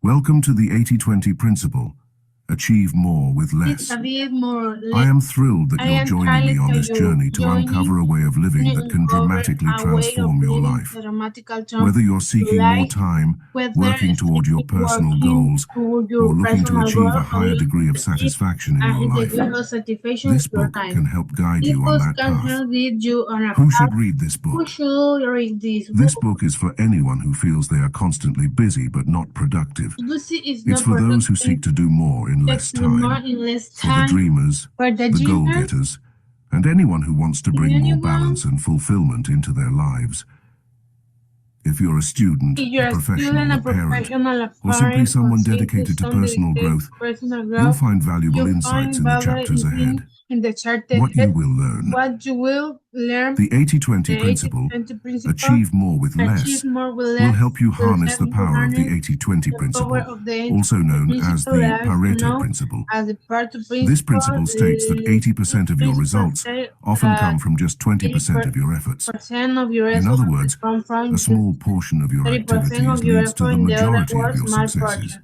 Welcome to the 80-20 principle. Achieve more with less. I am thrilled that you're joining me on this journey to uncover a way of living that can dramatically transform your life. Whether you're seeking more time, working toward your personal goals, or looking to achieve a higher degree of satisfaction in your life, this book can help guide you on that path. Who should read this book? This book is for anyone who feels they are constantly busy but not productive. It's for those who seek to do more in less time, for the dreamers, the goal-getters, and anyone who wants to bring more balance and fulfillment into their lives. If you're a student, a professional, a parent, or simply someone dedicated to personal growth, you'll find valuable insights in the chapters ahead. What you will learn. The 80-20 principle, achieve more with less, will help you harness the power of the 80-20 principle, also known as the Pareto principle. This principle states that 80% of your results often come from just 20% of your efforts. In other words, a small portion of your activities leads to the majority of your successes.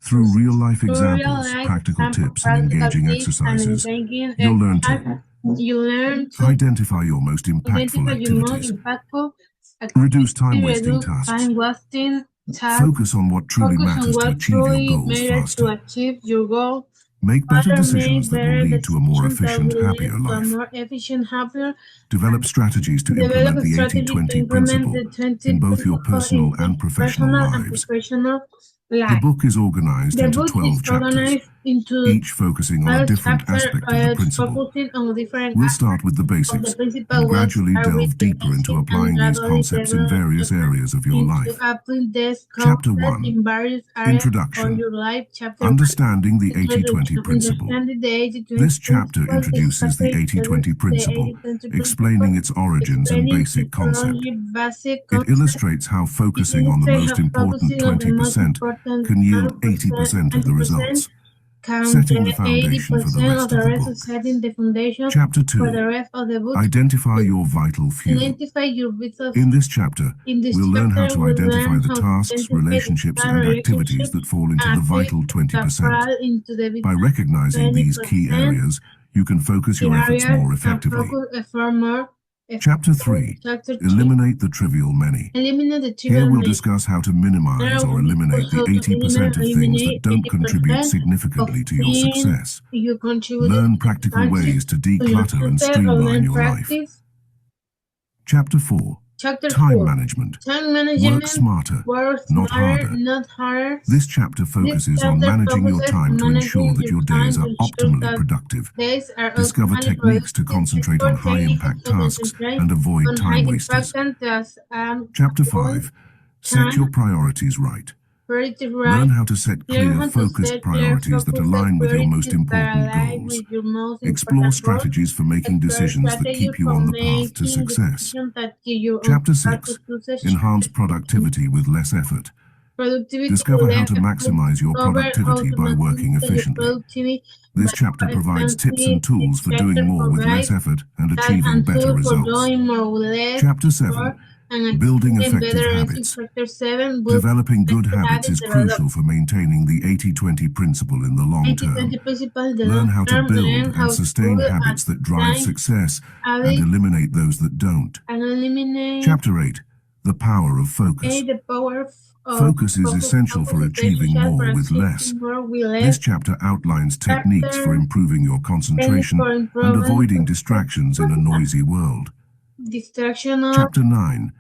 Through real-life examples, practical tips, and engaging exercises, you'll learn to identify your most impactful activities, reduce time-wasting tasks, focus on what truly matters to achieve your goals faster, make better decisions that will lead to a more efficient, happier life, develop strategies to implement the 80-20 principle in both your personal and professional lives. The book is organized into 12 chapters, each focusing on a different aspect of the principle. We'll start with the basics and gradually delve deeper into applying these concepts in various areas of your life. Chapter 1. Introduction. Understanding the 80-20 principle. This chapter introduces the 80-20 principle, explaining its origins and basic concept. It illustrates how focusing on the most important 20% can yield 80% of the results, setting the foundation for the rest of the book. Chapter 2. Identify your vital few. In this chapter, we'll learn how to identify the tasks, relationships, and activities that fall into the vital 20%. By recognizing these key areas, you can focus your efforts more effectively. Chapter 3. Eliminate the trivial many. Here we'll discuss how to minimize or eliminate the 80% of things that don't contribute significantly to your success. Learn practical ways to declutter and streamline your life. Chapter 4. Time management. Work smarter, not harder. This chapter focuses on managing your time to ensure that your days are optimally productive. Discover techniques to concentrate on high-impact tasks and avoid time wasters. Chapter 5. Set your priorities right. Learn how to set clear, focused priorities that align with your most important goals. Explore strategies for making decisions that keep you on the path to success. Chapter 6. Enhance productivity with less effort. Discover how to maximize your productivity by working efficiently. This chapter provides tips and tools for doing more with less effort and achieving better results. Chapter 7. Building effective habits. Developing good habits is crucial for maintaining the 80-20 principle in the long term. Learn how to build and sustain habits that drive success and eliminate those that don't. Chapter 8. The power of focus. Focus is essential for achieving more with less. This chapter outlines techniques for improving your concentration and avoiding distractions in a noisy world. Chapter 9.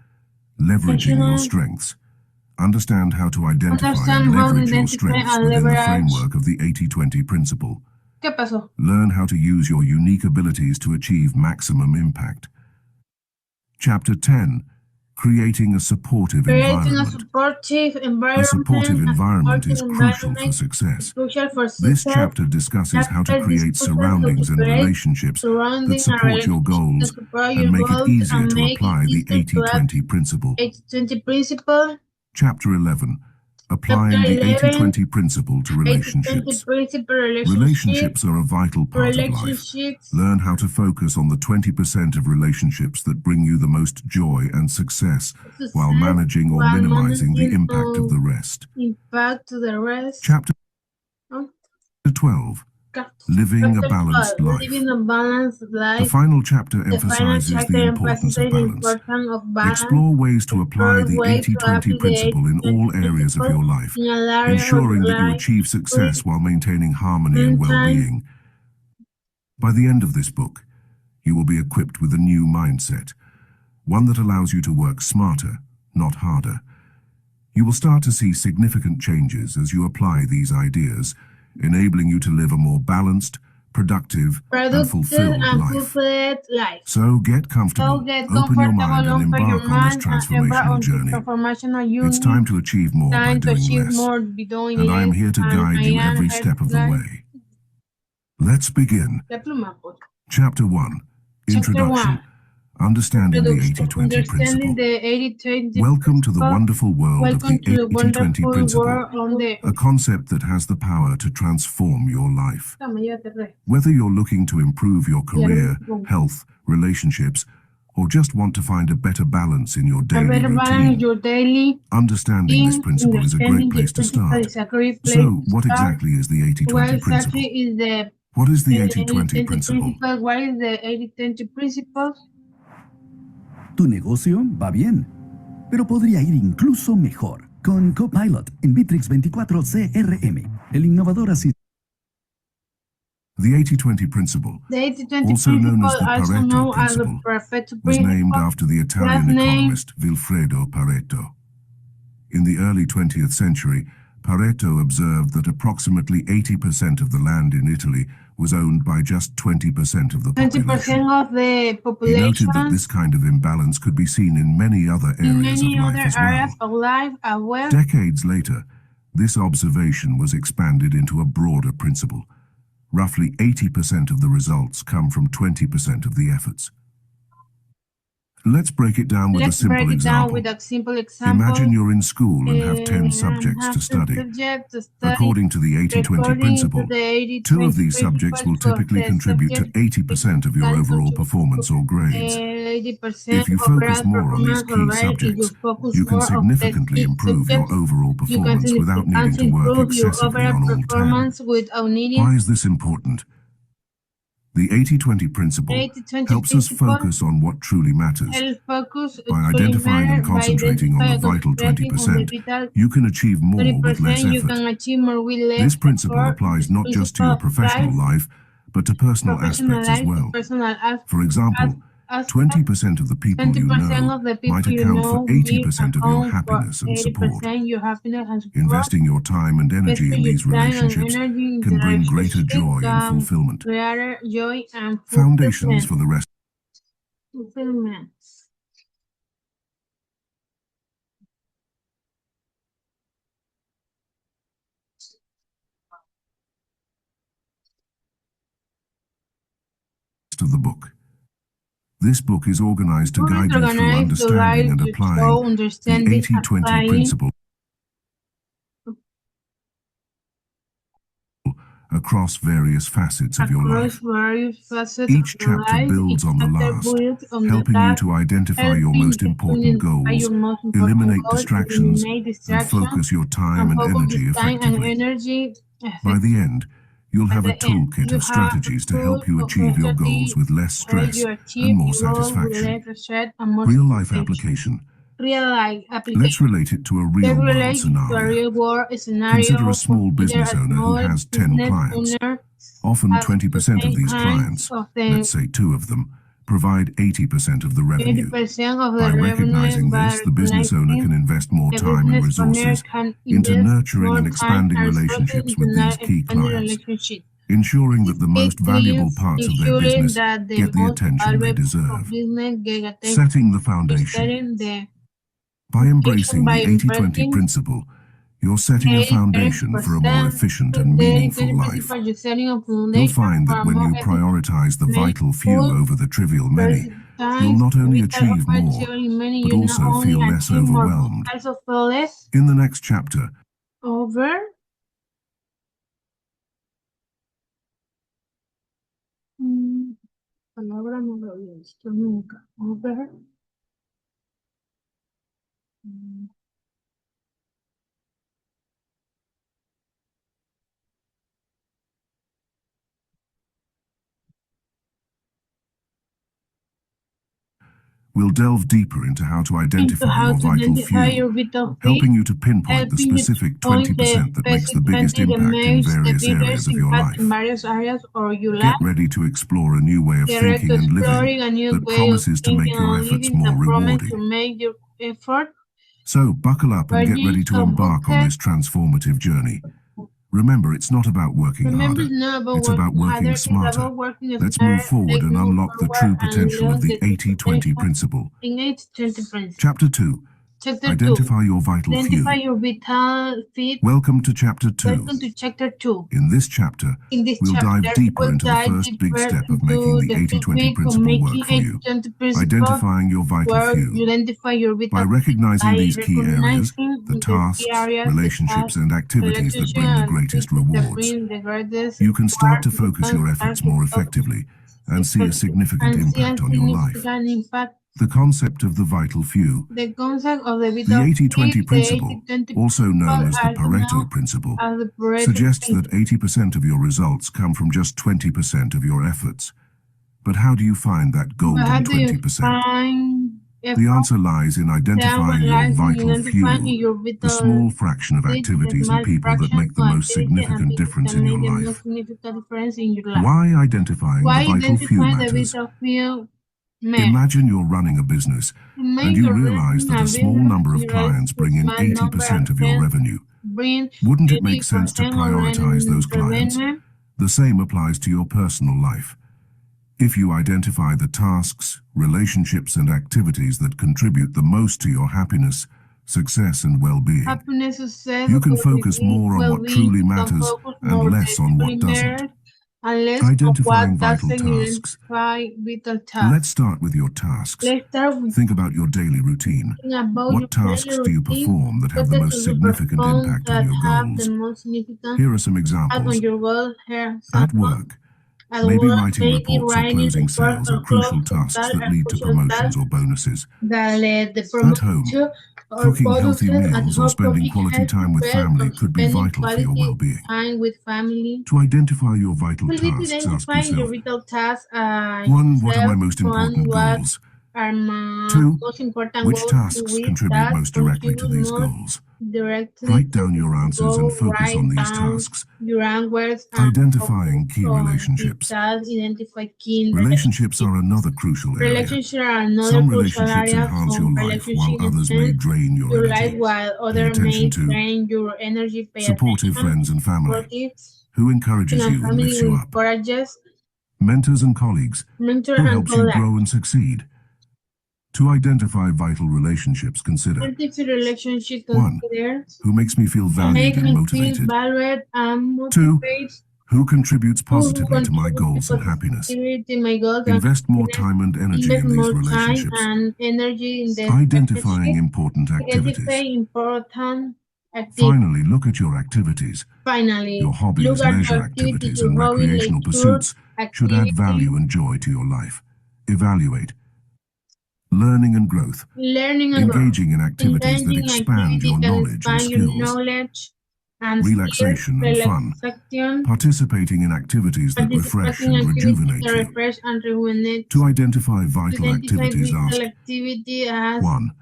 Leveraging your strengths. Understand how to identify and leverage your strengths within the framework of the 80-20 principle. Learn how to use your unique abilities to achieve maximum impact. Chapter 10. Creating a supportive environment. A supportive environment is crucial for success. This chapter discusses how to create surroundings and relationships that support your goals and make it easier to apply the 80-20 principle. Chapter 11. Applying the 80-20 principle to relationships. Relationships are a vital part of life. Learn how to focus on the 20% of relationships that bring you the most joy and success while managing or minimizing the impact of the rest. Chapter 12. Living a balanced life. The final chapter emphasizes the importance of balance. Explore ways to apply the 80-20 principle in all areas of your life, ensuring that you achieve success while maintaining harmony and well-being. By the end of this book, you will be equipped with a new mindset, one that allows you to work smarter, not harder. You will start to see significant changes as you apply these ideas, enabling you to live a more balanced, productive, and fulfilled life. So get comfortable, open your mind, and embark on this transformational journey. It's time to achieve more by doing less, and I am here to guide you every step of the way. Let's begin. Chapter 1. Introduction. Understanding the 80-20 principle. Welcome to the wonderful world of the 80-20 principle, a concept that has the power to transform your life. Whether you're looking to improve your career, health, relationships, or just want to find a better balance in your daily routine, understanding this principle is a great place to start. So, what exactly is the 80-20 principle? What is the 80-20 principle? Tu negocio va bien, pero podría ir incluso mejor con Copilot en Bitrix 24 CRM, el innovador asistente. The 80-20 principle, also known as the Pareto principle, was named after the Italian economist Vilfredo Pareto. In the early 20th century, Pareto observed that approximately 80% of the land in Italy was owned by just 20% of the population. He noted that this kind of imbalance could be seen in many other areas of life as well. Decades later, this observation was expanded into a broader principle. Roughly 80% of the results come from 20% of the efforts. Let's break it down with a simple example. Imagine you're in school and have 10 subjects to study. According to the 80-20 principle, 2 of these subjects will typically contribute to 80% of your overall performance or grades. If you focus more on these key subjects, you can significantly improve your overall performance without needing to work excessively on all 10. Why is this important? The 80-20 principle helps us focus on what truly matters. By identifying and concentrating on the vital 20%, you can achieve more with less effort. This principle applies not just to your professional life, but to personal aspects as well. For example, 20% of the people you know might account for 80% of your happiness and support. Investing your time and energy in these relationships can bring greater joy and fulfillment. Foundations for the rest of the book. This book is organized to guide you through understanding and applying the 80-20 principle across various facets of your life. Each chapter builds on the last, helping you to identify your most important goals, eliminate distractions, and focus your time and energy effectively. By the end, you'll have a toolkit of strategies to help you achieve your goals with less stress and more satisfaction. Real-life application. Let's relate it to a real-world scenario. Consider a small business owner who has 10 clients. Often 20% of these clients, let's say 2 of them, provide 80% of the revenue. By recognizing this, the business owner can invest more time and resources into nurturing and expanding relationships with these key clients, ensuring that the most valuable parts of their business get the attention they deserve. Setting the foundation. By embracing the 80-20 principle, you're setting a foundation for a more efficient and meaningful life. You'll find that when you prioritize the vital few over the trivial many, you'll not only achieve more, but also feel less overwhelmed. In the next chapter, Over. Palabra no lo había visto nunca. Over. We'll delve deeper into how to identify your vital few, helping you to pinpoint the specific 20% that makes the biggest impact in various areas of your life. Get ready to explore a new way of thinking and living that promises to make your efforts more rewarding. So, buckle up and get ready to embark on this transformative journey. Remember, it's not about working harder, it's about working smarter. Let's move forward and unlock the true potential of the 80-20 principle. Chapter 2. Identify your vital few. Welcome to Chapter 2. In this chapter, we'll dive deeper into the first big step of making the 80-20 principle work for you. Identifying your vital few. By recognizing these key areas, the tasks, relationships, and activities that bring the greatest rewards, you can start to focus your efforts more effectively and see a significant impact on your life. The concept of the vital few. The 80-20 principle, also known as the Pareto principle, suggests that 80% of your results come from just 20% of your efforts. But how do you find that golden 20%? The answer lies in identifying your vital few, the small fraction of activities and people that make the most significant difference in your life. Why identifying the vital few matters? Imagine you're running a business and you realize that a small number of clients bring in 80% of your revenue. Wouldn't it make sense to prioritize those clients? The same applies to your personal life. If you identify the tasks, relationships, and activities that contribute the most to your happiness, success, and well-being, you can focus more on what truly matters and less on what doesn't. Identifying vital tasks. Let's start with your tasks. Think about your daily routine. What tasks do you perform that have the most significant impact on your goals? Here are some examples. At work, maybe writing reports or closing sales are crucial tasks that lead to promotions or bonuses. At home, cooking healthy meals or spending quality time with family could be vital for your well-being. To identify your vital tasks, ask yourself, 1. What are my most important goals? 2. Which tasks contribute most directly to these goals? Write down your answers and focus on these tasks. Identifying key relationships. Relationships are another crucial area. Some relationships enhance your life while others may drain your energy. Pay attention to supportive friends and family. Who encourages you and lifts you up? Mentors and colleagues. Who helps you grow and succeed? To identify vital relationships, consider 1. Who makes me feel valued and motivated? 2. Who contributes positively to my goals and happiness? Invest more time and energy in these relationships. Identifying important activities. Finally, look at your activities. Your hobbies, leisure activities, and recreational pursuits should add value and joy to your life. Evaluate. Learning and growth. Engaging in activities that expand your knowledge and skills. Relaxation and fun. Participating in activities that refresh and rejuvenate you. To identify vital activities, ask 1.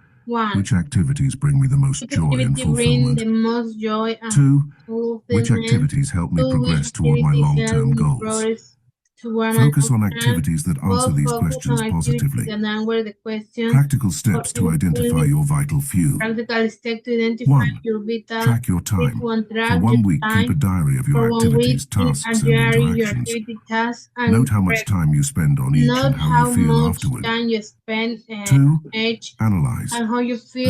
Which activities bring me the most joy and fulfillment? 2. Which activities help me progress toward my long-term goals? Focus on activities that answer these questions positively. Practical steps to identify your vital few. 1. Track your time. For 1 week, keep a diary of your activities, tasks, and interactions. Note how much time you spend on each and how you feel afterward. 2. Analyze. At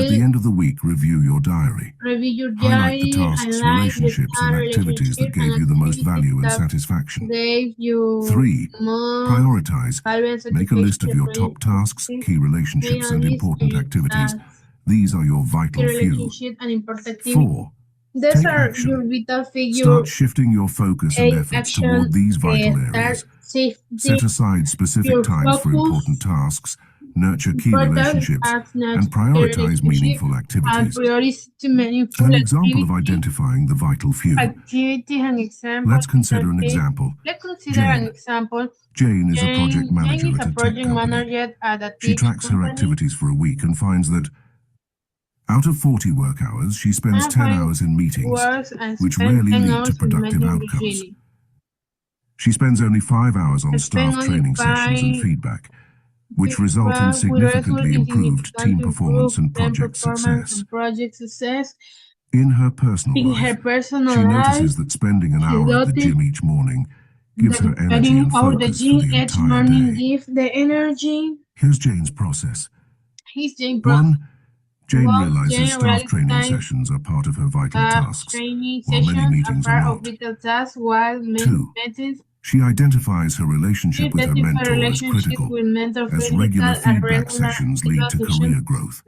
the end of the week, review your diary. Highlight the tasks, relationships, and activities that gave you the most value and satisfaction. 3. Prioritize. Make a list of your top tasks, key relationships, and important activities. These are your vital few. 4. These Take are action. your vital figure Start shifting your focus and efforts action. toward these vital Start areas. shifting Set aside specific your times for focus. important tasks, nurture key Important relationships, tasks, and prioritize meaningful activities. An example of identifying the vital few. Activities and examples. Let's consider an example. Let's consider an Jane. example. Jane is a project Jane manager is at a a tech project company. manager at a She tech tracks her company. activities for a week and finds that out of 40 work hours, she spends 10 hours in meetings, which rarely lead to productive outcomes. She spends only 5 hours on staff training sessions and feedback, which result in significantly improved team performance and project success. In her personal life, she notices that spending an hour at the gym each morning gives her energy and focus for the entire day. Here's Jane's process. 1. Jane realizes staff training sessions are part of her vital tasks, while many meetings are not. 2. She identifies her relationship with her mentor as critical, as regular feedback sessions lead to career growth.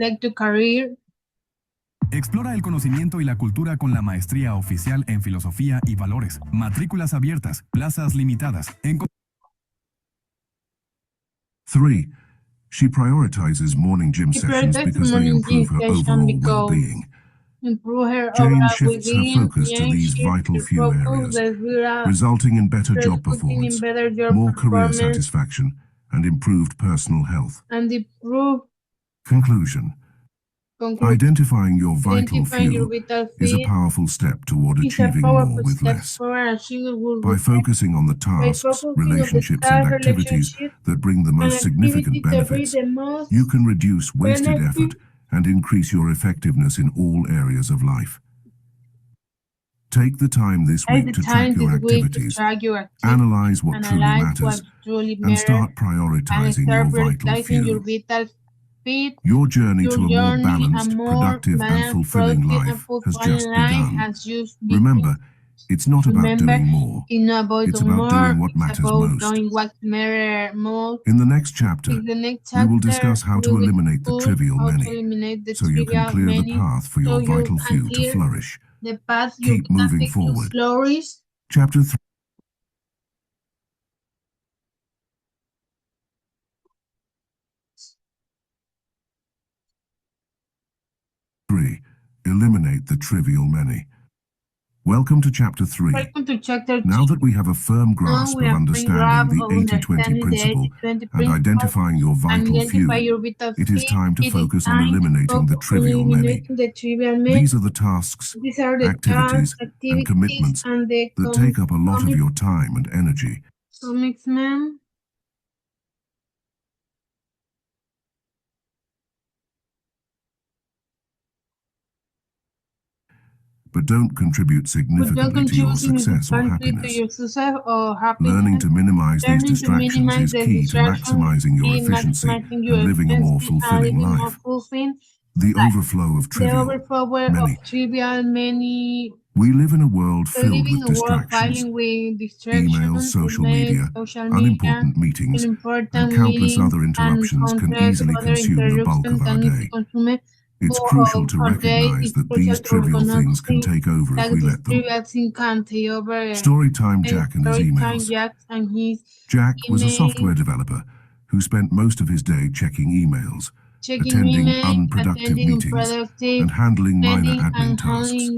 Explora el conocimiento y la cultura con la maestría oficial en filosofía y valores. Matrículas abiertas, plazas limitadas. 3. She prioritizes morning gym sessions because they improve her overall well-being. Jane shifts her focus to these vital few areas, resulting in better job performance, more career satisfaction, and improved personal health. Conclusion. Identifying your vital few is a powerful step toward achieving more with less. By focusing on the tasks, relationships, and activities that bring the most significant benefits, you can reduce wasted effort and increase your effectiveness in all areas of life. Take the time this week to track your activities, analyze what truly matters, and start prioritizing your vital few. Your journey to a more balanced, productive, and fulfilling life has just begun. Remember, it's not about doing more. It's about doing what matters most. In the next chapter, we will discuss how to eliminate the trivial many, so you can clear the path for your vital few to flourish. Keep moving forward. Chapter 3. Eliminate the trivial many. Welcome to Chapter 3. Now that we have a firm grasp of understanding the 80-20 principle and identifying your vital few, it is time to focus on eliminating the trivial many. These are the tasks, activities, and commitments that take up a lot of your time and energy. But don't contribute significantly to your success or happiness. Learning to minimize these distractions is key to maximizing your efficiency and living a more fulfilling life. The overflow of trivial many. We live in a world filled with distractions. Emails, social media, unimportant meetings, and countless other interruptions can easily consume the bulk of our day. It's crucial to recognize that these trivial things can take over if we let them. Storytime Jack and his emails. Jack was a software developer who spent most of his day checking emails, attending unproductive meetings, and handling minor admin tasks.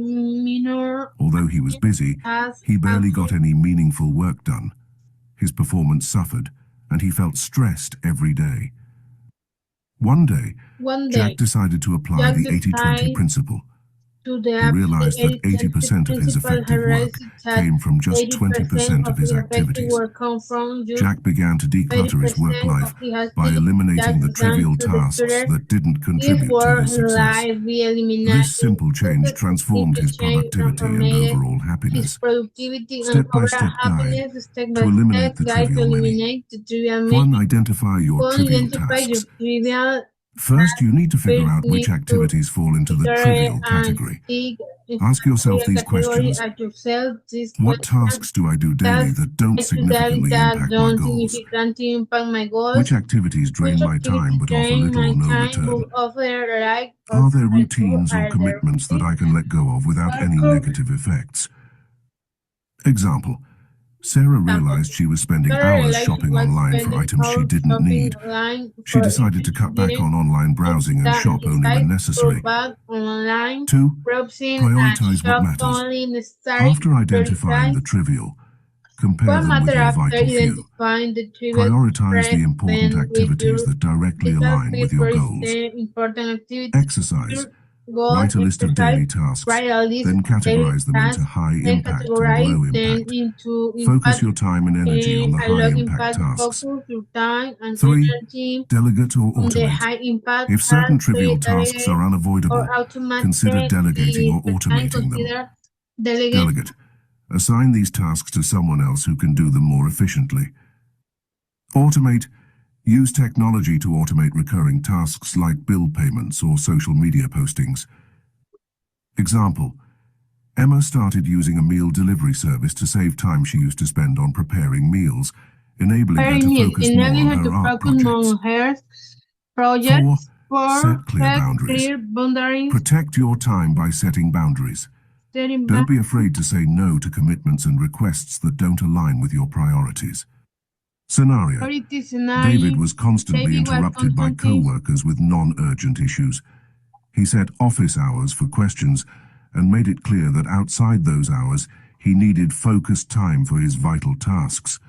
Although he was busy, he barely got any meaningful work done. His performance suffered, and he felt stressed every day. One day, Jack decided to apply the 80-20 principle. He realized that 80% of his effective work came from just 20% of his activities. Jack began to declutter his work life by eliminating the trivial tasks that didn't contribute to his success. This simple change transformed his productivity and overall happiness. Step-by-step guide to eliminate the trivial many. 1. Identify your trivial tasks. First, you need to figure first out which need to activities fall into the figure trivial and category. seek Ask yourself these category questions. at yourself this What question. tasks do I do daily Tasks that don't I do daily significantly that impact my don't goals? significantly impact my goals. Which activities Which drain my time activities but offer drain little my or no time return? will offer like Are there or routines or are there commitments that I can let go of without any routines? negative effects? Example: Sarah realized she was spending Sarah hours realized she shopping was online for spending items she hours didn't shopping need. online She for decided to items cut she back on online browsing and shop only when necessary. back online 2. browsing and Prioritize what shop matters. only necessary. After identifying the 35. trivial, compare What them with matter your after vital few. identifying the trivial Prioritize the important when with activities your that directly physical align with your goals. important activity Exercise. goal Write a list of exercise, daily tasks, write a list then of daily categorize them into tasks, high then impact and categorize low them impact. into Focus impact your time and energy on the and high low impact impact. tasks. Focus your time and 3. energy Delegate or on the automate. high impact If certain tasks, trivial tasks are unavoidable, or automatic consider delegating or the time automating them. consider delegate. Delegate. Assign these tasks to someone else who can do them more efficiently. Automate. Use technology to automate recurring tasks like bill payments or social media postings. Example: Emma started using a meal delivery service to save time she used to spend on preparing meals, enabling her to focus more on her art projects. 4. Set clear boundaries. Protect your time by setting boundaries. Don't be afraid to say no to commitments and requests that don't align with your priorities. Scenario: David was constantly interrupted by co-workers with non-urgent issues. He set office hours for questions and made it clear that outside those hours, he needed focused time for his vital tasks.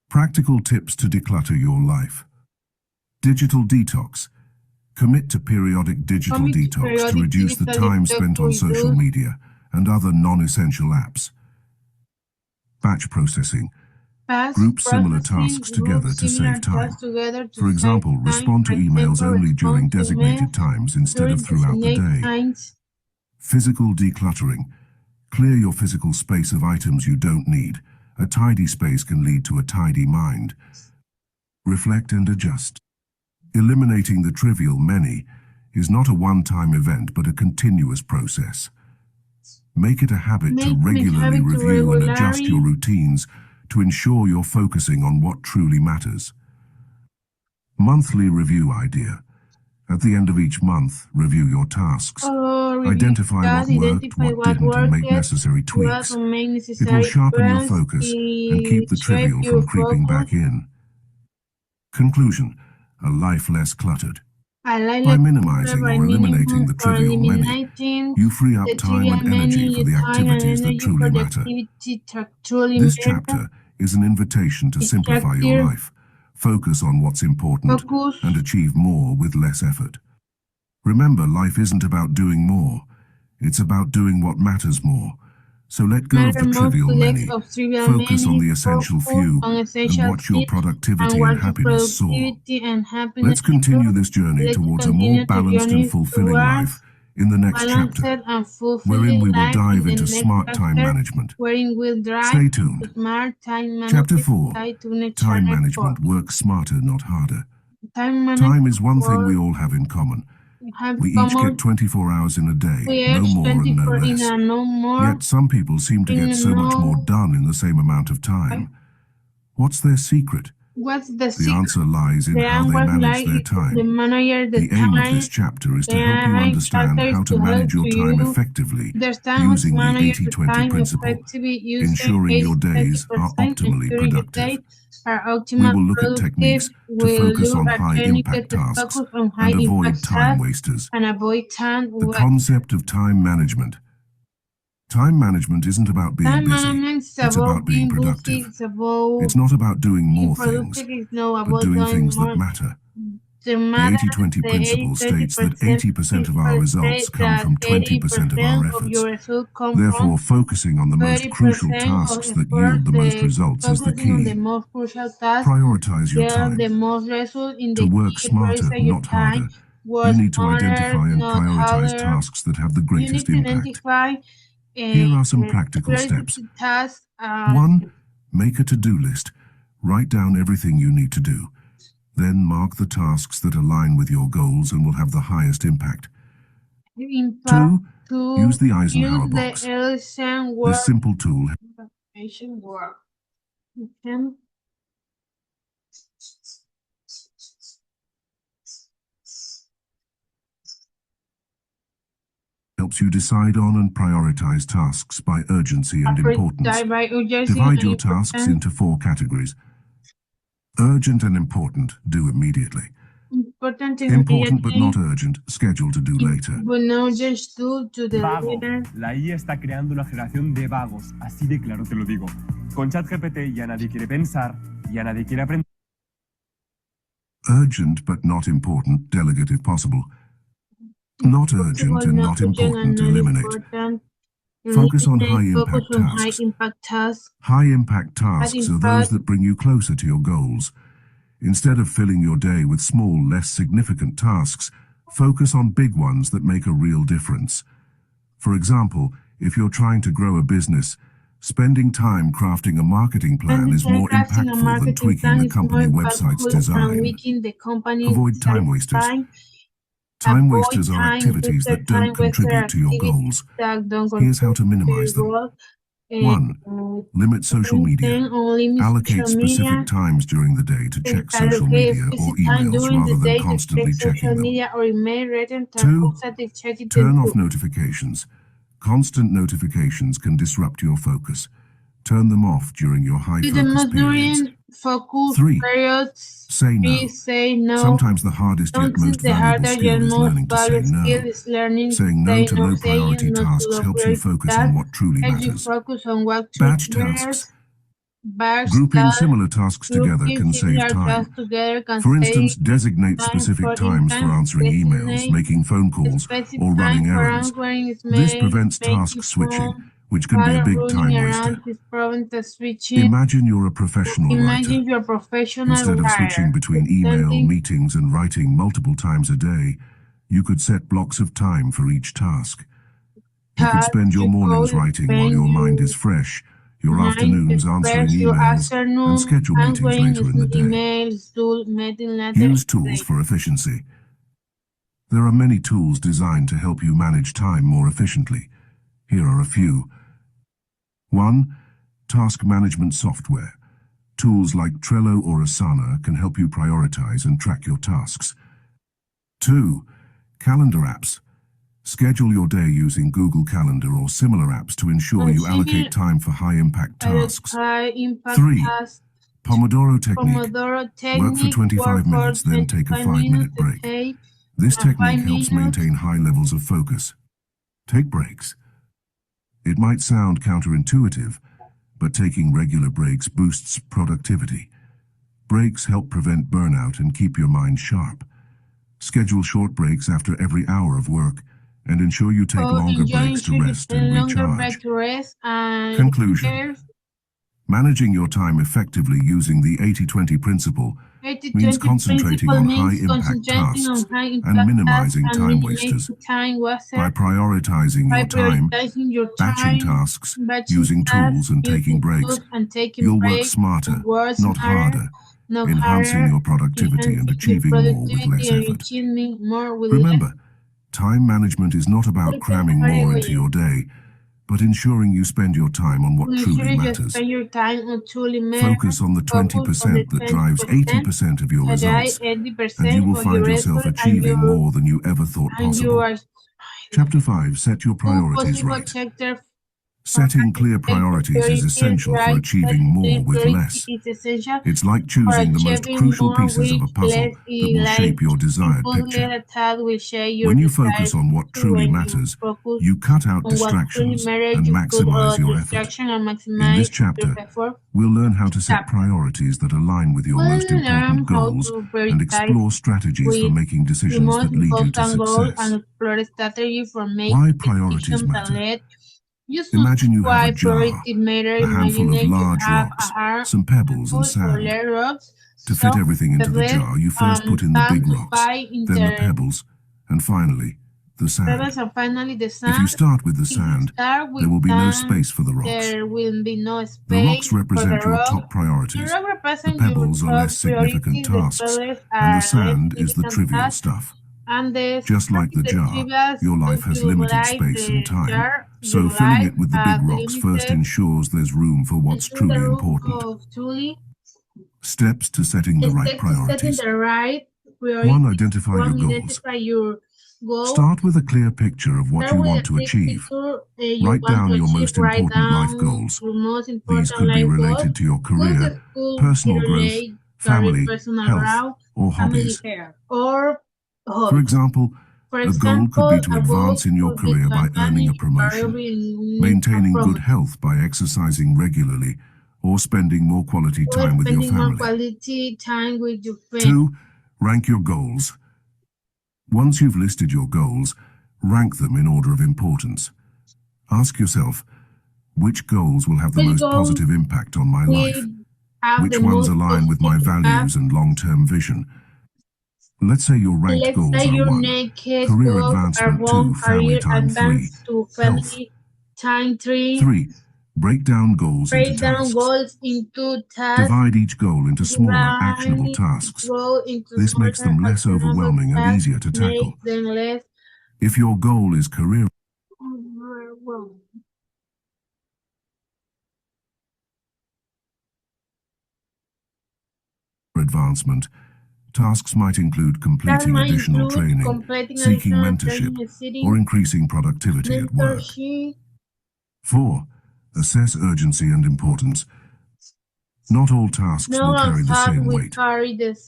Practical tips to declutter your life. Digital detox. Commit to periodic digital detox to reduce the time spent on social media and other non-essential apps. Batch processing. Group similar tasks together to save time. For example, respond to emails only during designated times instead of throughout the day. Physical decluttering. Clear your physical space of items you don't need. A tidy space can lead to a tidy mind. Reflect and adjust. Eliminating the trivial many is not a one-time event but a continuous process. Make it a habit to regularly review and adjust your routines to ensure you're focusing on what truly matters. Monthly review idea. At the end of each month, review your tasks. Identify what worked, what didn't, and make necessary tweaks. It will sharpen your focus and keep the trivial from creeping back in. Conclusion: a life less cluttered. By minimizing or eliminating the trivial many, you free up time and energy for the activities that truly matter. This chapter is an invitation to simplify your life, focus on what's important, and achieve more with less effort. Remember, life isn't about doing more, it's about doing what matters more. So let go of the trivial many, focus on the essential few, and watch your productivity and happiness soar. Let's continue this journey towards a more balanced and fulfilling life in the next chapter, wherein we will dive into smart time management. Stay tuned. Chapter 4. Time management. Work smarter, not harder. Time is one thing we all have in common. We each get 24 hours in a day, no more and no less. Yet some people seem to get so much more done in the same amount of time. What's their secret? The answer lies in how they manage their time. The aim of this chapter is to help you understand how to manage your time effectively using the 80-20 principle, ensuring your days are optimally productive. We will look at techniques to focus on high-impact tasks and avoid time wasters. The concept of time management. Time management isn't about being busy, it's about being productive. It's not about doing more things, but doing things that matter. The 80-20 principle states that 80% of our results come from 20% of our efforts. Therefore, focusing on the most crucial tasks that yield the most results is the key. Prioritize your time. To work smarter, not harder, you need to identify and prioritize tasks that have the greatest impact. Here are some practical steps. 1. Make a to-do list. Write down everything you need to do. Then mark the tasks that align with your goals and will have the highest impact. 2. Use the Eisenhower box. This simple tool helps you decide on and prioritize tasks by urgency and importance. Divide your tasks into 4 categories. Urgent and important, do immediately. Important but not urgent, schedule to do later. Vago. La IA está creando una generación de vagos, así de claro te lo digo. Con ChatGPT ya nadie quiere pensar, ya nadie quiere aprender. Urgent but not important, delegate if possible. Not urgent and not important, eliminate. Focus on high-impact tasks. High-impact tasks are those that bring you closer to your goals. Instead of filling your day with small, less significant tasks, focus on big ones that make a real difference. For example, if you're trying to grow a business, spending time crafting a marketing plan is more impactful than tweaking the company website's design. Avoid time wasters. Time wasters are activities that don't contribute to your goals. Here's how to minimize them. 1. Limit social media. Allocate specific times during the day to check social media or emails rather than constantly checking them. 2. Turn off notifications. Constant notifications can disrupt your focus. Turn them off during your high-focus periods. 3. Say no. Sometimes the hardest yet most valuable skill is learning to say no. Saying no to low-priority tasks helps you focus on what truly matters. Batch tasks. Grouping similar tasks together can save time. For instance, designate specific times for answering emails, making phone calls, or running errands. This prevents task switching, which can be a big time waster. Imagine you're a professional writer. Instead of switching between email, meetings, and writing multiple times a day, you could set blocks of time for each task. You could spend your mornings writing while your mind is fresh, your afternoons answering emails, and schedule meetings later in the day. Use tools for efficiency. There are many tools designed to help you manage time more efficiently. Here are a few. 1. Task management software. Tools like Trello or Asana can help you prioritize and track your tasks. 2. Calendar apps. Schedule your day using Google Calendar or similar apps to ensure you allocate time for high-impact tasks. 3. Pomodoro technique. Work for 25 minutes, then take a 5-minute break. This technique helps maintain high levels of focus. Take breaks. It might sound counterintuitive, but taking regular breaks boosts productivity. Breaks help prevent burnout and keep your mind sharp. Schedule short breaks after every hour of work and ensure you take longer breaks to rest and recharge. Conclusion. Managing your time effectively using the 80-20 principle means concentrating on high-impact tasks and minimizing time wasters. By prioritizing your time, batching tasks, using tools, and taking breaks, you'll work smarter, not harder, enhancing your productivity and achieving more with less effort. Remember, time management is not about cramming more into your day, but ensuring you spend your time on what truly matters. Focus on the 20% that drives 80% of your results, and you will find yourself achieving more than you ever thought possible. Chapter 5. Set your priorities right. Setting clear priorities is essential for achieving more with less. It's like choosing the most crucial pieces of a puzzle that will shape your desired picture. When you focus on what truly matters, you cut out distractions and maximize your effort. In this chapter, we'll learn how to set priorities that align with your most important goals and explore strategies for making decisions that lead you to success. Why priorities matter. Imagine you have a jar, a handful of large rocks, some pebbles and sand. To fit everything into the jar, you first put in the big rocks, then the pebbles, and finally, the sand. So finally, the sand. If you start with the sand, there will be no space for the rocks. There will be no space. The rocks represent for the your rock. top priorities. The rock represents The pebbles your are top less significant priorities, tasks, the pebbles and the are sand less is the significant trivial tasks, stuff. and the Just like the jar, trivial your life has you limited like space the and time, jar, so your filling life it with the big has rocks first limited ensures there's room for what's into truly the room important. of truly Steps to setting the right steps to setting priorities. the right priorities. 1. Identify your One, goals. identify your goals. Start with a clear picture of what Start you with want a to clear achieve. picture, you Write want down to your achieve. most Write important life down goals. your most These important could be life related goals. to your Could career, school personal growth, relate, family, personal health, growth, or family hobbies. care, or For hobbies. example, For a goal could be to example, a advance goal in your could be career to by earning a advance promotion, in maintaining good promotion, health by exercising regularly, or spending more quality or time with your spending more family. quality time with your friends. 2. Rank your goals. Once you've listed your goals, rank them in order of importance. Ask yourself, which goals will have the Which most goals positive impact on my life? will have Which the ones most align with my positive values and long-term vision? Let's say your ranked Let's goals say are your 1. naked Career goals are advancement. 2. 1, Family career time. 3. advance to Health. family time. 3. 3. Break down goals into Break down tasks. goals into tasks. Divide each goal into smaller, actionable Divide tasks. goal into This makes smaller them less actionable overwhelming and tasks, easier to tackle. make them less If your goal is career overwhelming. advancement, tasks might include That completing might additional include training, completing seeking additional mentorship, training, seeking or increasing productivity at work. mentorship. 4. Assess urgency and importance. Not all tasks will carry the same weight.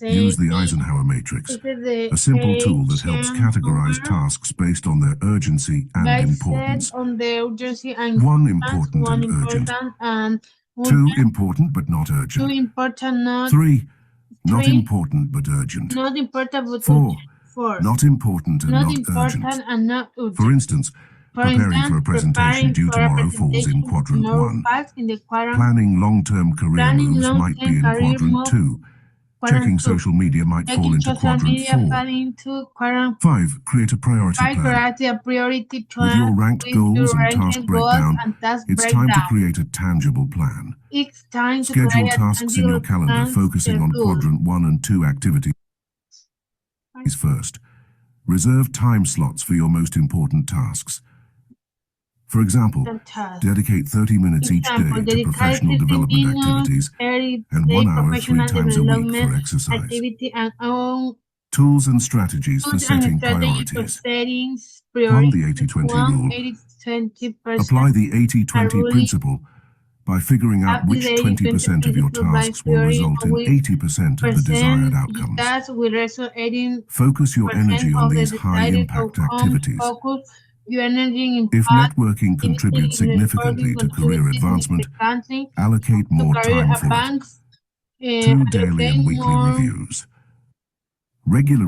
Use the Eisenhower matrix, a simple tool that helps categorize tasks based on their urgency and importance. 1. Important and urgent. 2. Important but not urgent. 3. Not important but urgent. 4. Not important and not urgent. For instance, preparing for a presentation due tomorrow falls in quadrant 1. Planning long-term career moves might be in quadrant 2. Checking social media might fall into quadrant 4. 5. Create a priority plan. With your ranked goals and task breakdown, it's time to create a tangible plan. Schedule tasks in your calendar focusing on quadrant 1 and 2 activities first. Reserve time slots for your most important tasks. For example, dedicate 30 minutes each day to professional development activities and 1 hour 3 times a week for exercise. Tools and strategies for setting priorities. 1. The 80-20 rule. Apply the 80-20 principle by figuring out which 20% of your tasks will result in 80% of the desired outcomes. Focus your energy on these high-impact activities. If networking contributes significantly to career advancement, allocate more time for it. 2. Daily and weekly reviews. Regular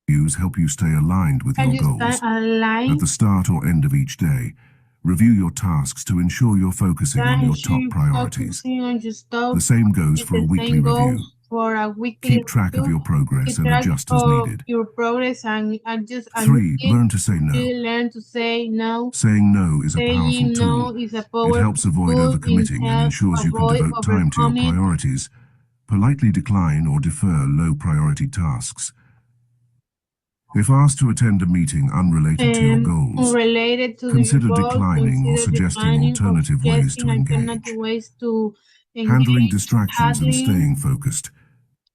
reviews help you stay aligned with your goals. At the start or end of each day, review your tasks to ensure you're focusing on your top priorities. The same goes for a weekly review. Keep track of your progress and adjust as needed. 3. Learn to say no. Saying no is a powerful tool. It helps avoid overcommitting and ensures you can devote time to your priorities. Politely decline or defer low-priority tasks. If asked to attend a meeting unrelated to your goals, consider declining or suggesting alternative ways to engage. Handling distractions and staying focused.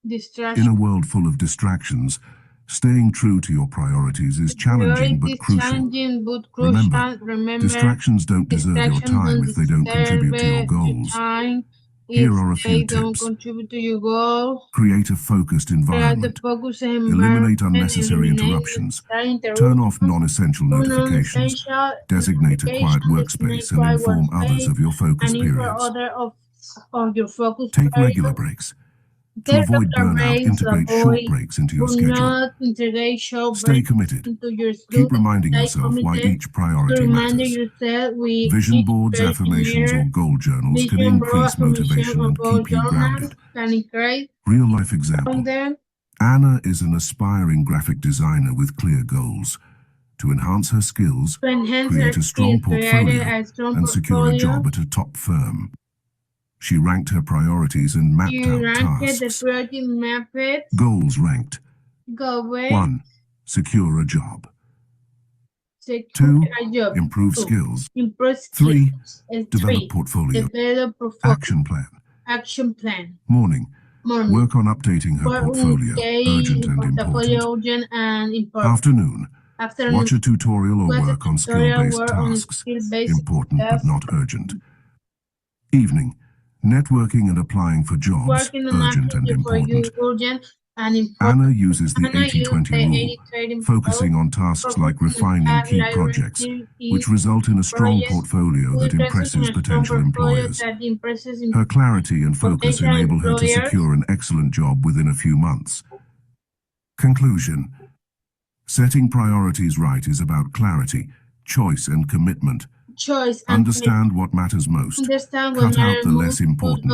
In a world full of distractions, staying true to your priorities is challenging but crucial. Remember, distractions don't deserve your time if they don't contribute to your goals. Here are a few tips. Create a focused environment. Eliminate unnecessary interruptions. Turn off non-essential notifications. Designate a quiet workspace and inform others of your focus periods. Take regular breaks. To avoid burnout, integrate short breaks into your schedule. Stay committed. Keep reminding yourself why each priority matters. Vision boards, affirmations, or goal journals can increase motivation and keep you grounded. Real-life example. Anna is an aspiring graphic designer with clear goals. To enhance her skills, create a strong portfolio, and secure a job at a top firm. She ranked her priorities and mapped out tasks. Goals ranked. 1. Secure a job. 2. Improve skills. 3. Develop portfolio. Action plan. Morning. Work on updating her portfolio, urgent and important. Afternoon. Watch a tutorial or work on skill-based tasks, important but not urgent. Evening. Networking and applying for jobs, urgent and important. Anna uses the 80-20 rule, focusing on tasks like refining key projects, which result in a strong portfolio that impresses potential employers. Her clarity and focus enable her to secure an excellent job within a few months. Conclusion. Setting priorities right is about clarity, choice, and commitment. Understand what matters most, cut out the less important,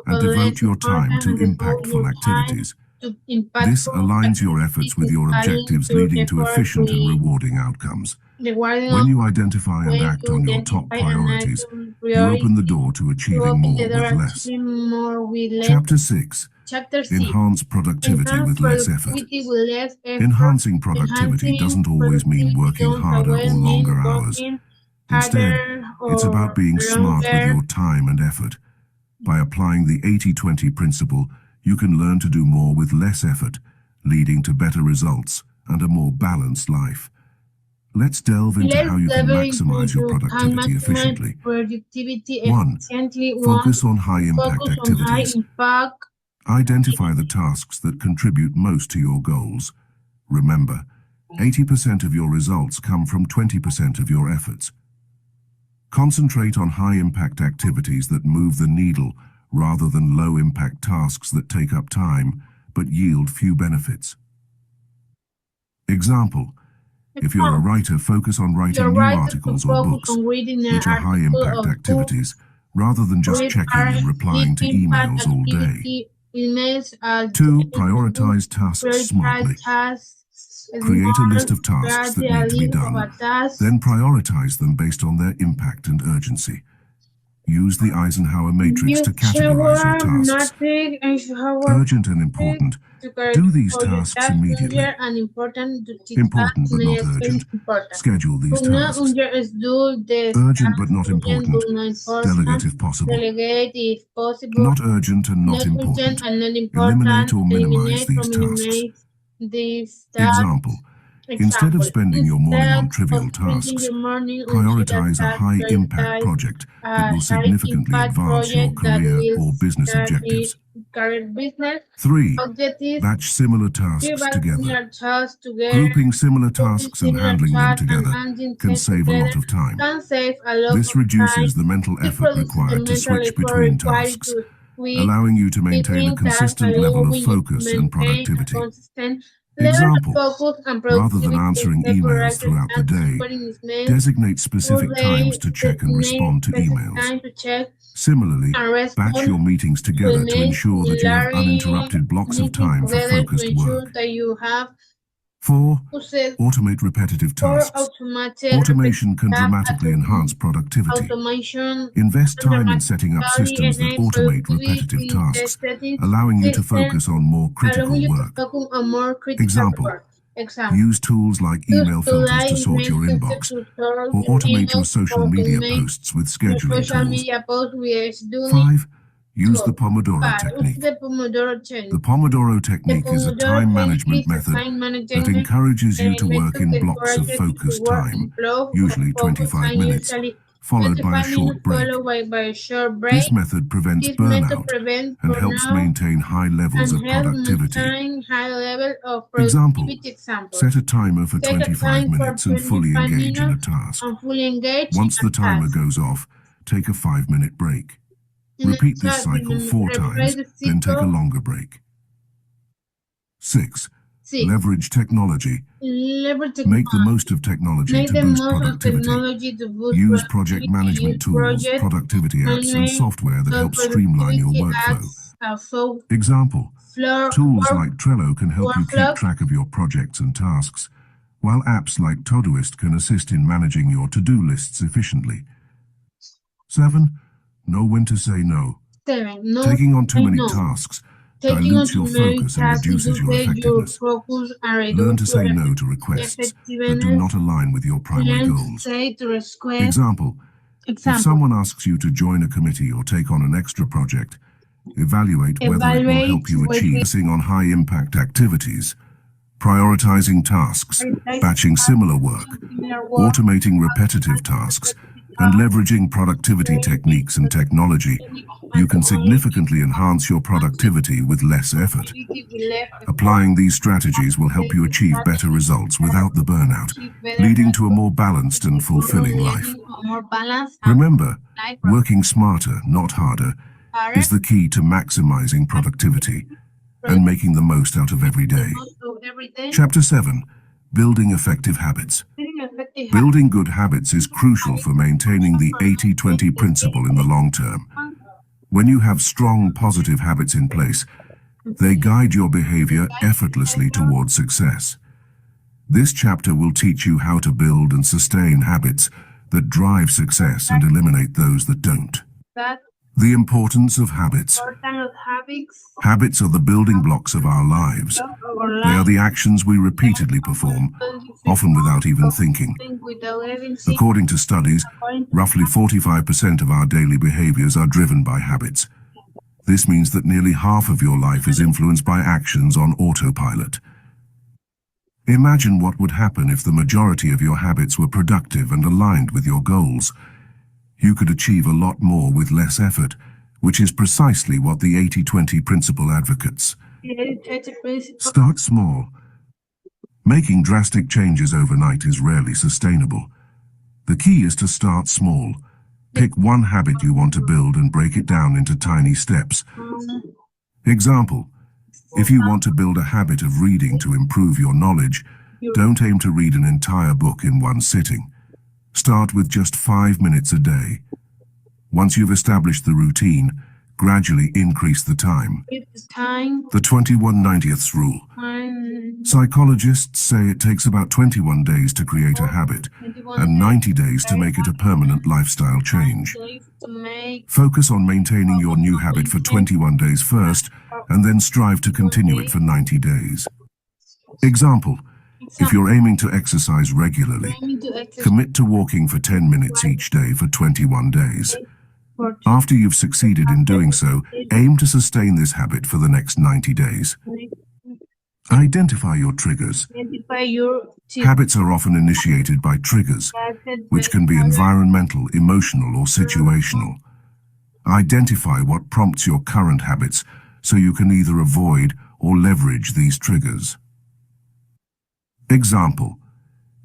and devote your time to impactful activities. This aligns your efforts with your objectives, leading to efficient and rewarding outcomes. When you identify and act on your top priorities, you open the door to achieving more with less. Chapter 6. Enhance productivity with less effort. Enhancing productivity doesn't always mean working harder or longer hours. Instead, it's about being smart with your time and effort. By applying the 80-20 principle, you can learn to do more with less effort, leading to better results and a more balanced life. Let's delve into how you can maximize your productivity efficiently. 1. Focus on high-impact activities. Identify the tasks that contribute most to your goals. Remember, 80% of your results come from 20% of your efforts. Concentrate on high-impact activities that move the needle rather than low-impact tasks that take up time but yield few benefits. Example: if you're a writer, focus on writing new articles or books, which are high-impact activities, rather than just checking and replying to emails all day. 2. Prioritize tasks smartly. Create a list of tasks that need to be done, then prioritize them based on their impact and urgency. Use the Eisenhower matrix to categorize your tasks. Urgent and important. Do these tasks immediately. Important but not urgent. Schedule these tasks. Urgent but not important. Delegate if possible. Not urgent and not important. Eliminate or minimize these tasks. Example: instead of spending your morning on trivial tasks, prioritize a high-impact project that will significantly advance your career or business objectives. 3. Batch similar tasks together. Grouping similar tasks and handling them together can save a lot of time. This reduces the mental effort required to switch between tasks, allowing you to maintain a consistent level of focus and productivity. Example: rather than answering emails throughout the day, designate specific times to check and respond to emails. Similarly, batch your meetings together to ensure that you have uninterrupted blocks of time for focused work. 4. Automate repetitive tasks. Automation can dramatically enhance productivity. Invest time in setting up systems that automate repetitive tasks, allowing you to focus on more critical work. Example: use tools like email filters to sort your inbox, or automate your social media posts with scheduling tools. 5. Use the Pomodoro technique. The Pomodoro technique is a time management method that encourages you to work in blocks of focused time, usually 25 minutes, followed by a short break. This method prevents burnout and helps maintain high levels of productivity. Example: set a timer for 25 minutes and fully engage in a task. Once the timer goes off, take a 5-minute break. Repeat this cycle 4 times, then take a longer break. 6. 6. Leverage technology. Leverage Make the most of technology Make to the boost most of productivity. technology to boost Use project productivity. management Use tools, project productivity apps, and management, software that so help streamline your productivity workflow. apps, also Example, floor tools work, like Trello can help you keep workflow. track of your projects and tasks, while apps like Todoist can assist in managing your to-do lists efficiently. 7. Know when to say no. 7. No, Taking on too say many no. tasks Taking on dilutes your too many focus and tasks reduces your reduces your effectiveness. focus and Learn to reduces say your no to requests that do effectiveness. not align with your primary Learn to goals. say to request. Example, if someone asks you to join a committee or take on an extra project, evaluate whether it will help you achieve focusing on high-impact activities, prioritizing tasks, batching similar work, automating repetitive tasks, and leveraging productivity techniques and technology. You can significantly enhance your productivity with less effort. Applying these strategies will help you achieve better results without the burnout, leading to a more balanced and fulfilling life. Remember, working smarter, not harder, is the key to maximizing productivity and making the most out of every day. Chapter 7. Building effective habits. Building good habits is crucial for maintaining the 80-20 principle in the long term. When you have strong, positive habits in place, they guide your behavior effortlessly towards success. This chapter will teach you how to build and sustain habits that drive success and eliminate those that don't. The importance of habits. Habits are the building blocks of our lives. They are the actions we repeatedly perform, often without even thinking. According to studies, roughly 45% of our daily behaviors are driven by habits. This means that nearly half of your life is influenced by actions on autopilot. Imagine what would happen if the majority of your habits were productive and aligned with your goals. You could achieve a lot more with less effort, which is precisely what the 80-20 principle advocates. Start small. Making drastic changes overnight is rarely sustainable. The key is to start small. Pick one habit you want to build and break it down into tiny steps. Example, if you want to build a habit of reading to improve your knowledge, don't aim to read an entire book in one sitting. Start with just 5 minutes a day. Once you've established the routine, gradually increase the time. The 21/90ths rule. Psychologists say it takes about 21 days to create a habit and 90 days to make it a permanent lifestyle change. Focus on maintaining your new habit for 21 days first, and then strive to continue it for 90 days. Example, if you're aiming to exercise regularly, commit to walking for 10 minutes each day for 21 days. After you've succeeded in doing so, aim to sustain this habit for the next 90 days. Identify your triggers. Habits are often initiated by triggers, which can be environmental, emotional, or situational. Identify what prompts your current habits so you can either avoid or leverage these triggers. Example,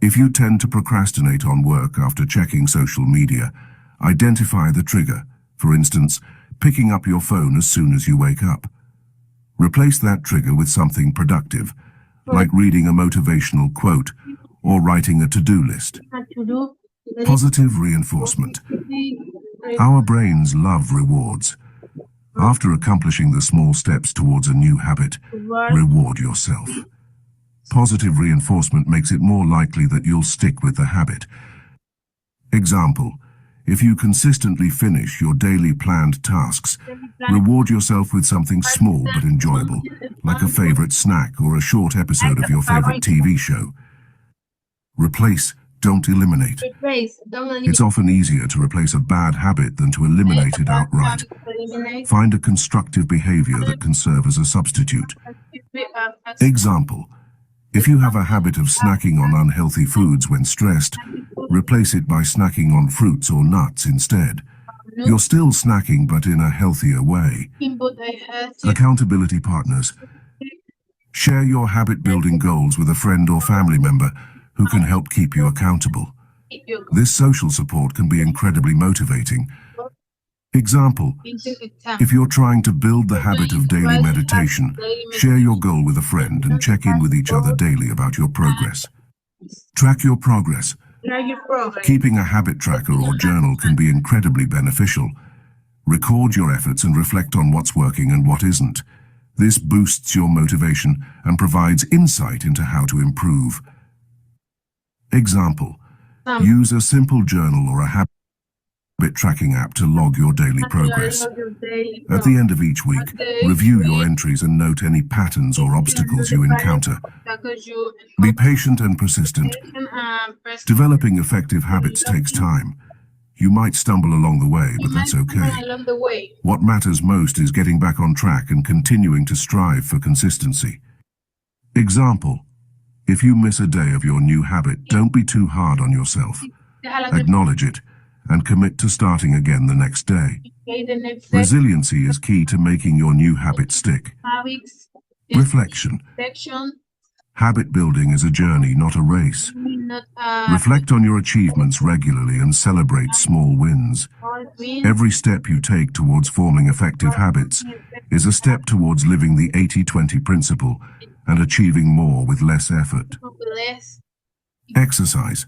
if you tend to procrastinate on work after checking social media, identify the trigger, for instance, picking up your phone as soon as you wake up. Replace that trigger with something productive, like reading a motivational quote or writing a to-do list. Positive reinforcement. Our brains love rewards. After accomplishing the small steps towards a new habit, reward yourself. Positive reinforcement makes it more likely that you'll stick with the habit. Example, if you consistently finish your daily planned tasks, reward yourself with something small but enjoyable, like a favorite snack or a short episode of your favorite TV show. Replace, don't eliminate. It's often easier to replace a bad habit than to eliminate it outright. Find a constructive behavior that can serve as a substitute. Example, if you have a habit of snacking on unhealthy foods when stressed, replace it by snacking on fruits or nuts instead. You're still snacking, but in a healthier way. Accountability partners. Share your habit-building goals with a friend or family member who can help keep you accountable. This social support can be incredibly motivating. Example, if you're trying to build the habit of daily meditation, share your goal with a friend and check in with each other daily about your progress. Track your progress. Keeping a habit tracker or journal can be incredibly beneficial. Record your efforts and reflect on what's working and what isn't. This boosts your motivation and provides insight into how to improve. Example, use a simple journal or a habit tracking app to log your daily progress. At the end of each week, review your entries and note any patterns or obstacles you encounter. Be patient and persistent. Developing effective habits takes time. You might stumble along the way, but that's okay. What matters most is getting back on track and continuing to strive for consistency. Example, if you miss a day of your new habit, don't be too hard on yourself. Acknowledge it and commit to starting again the next day. Resiliency is key to making your new habit stick. Reflection. Habit building is a journey, not a race. Reflect on your achievements regularly and celebrate small wins. Every step you take towards forming effective habits is a step towards living the 80-20 principle and achieving more with less effort. Exercise.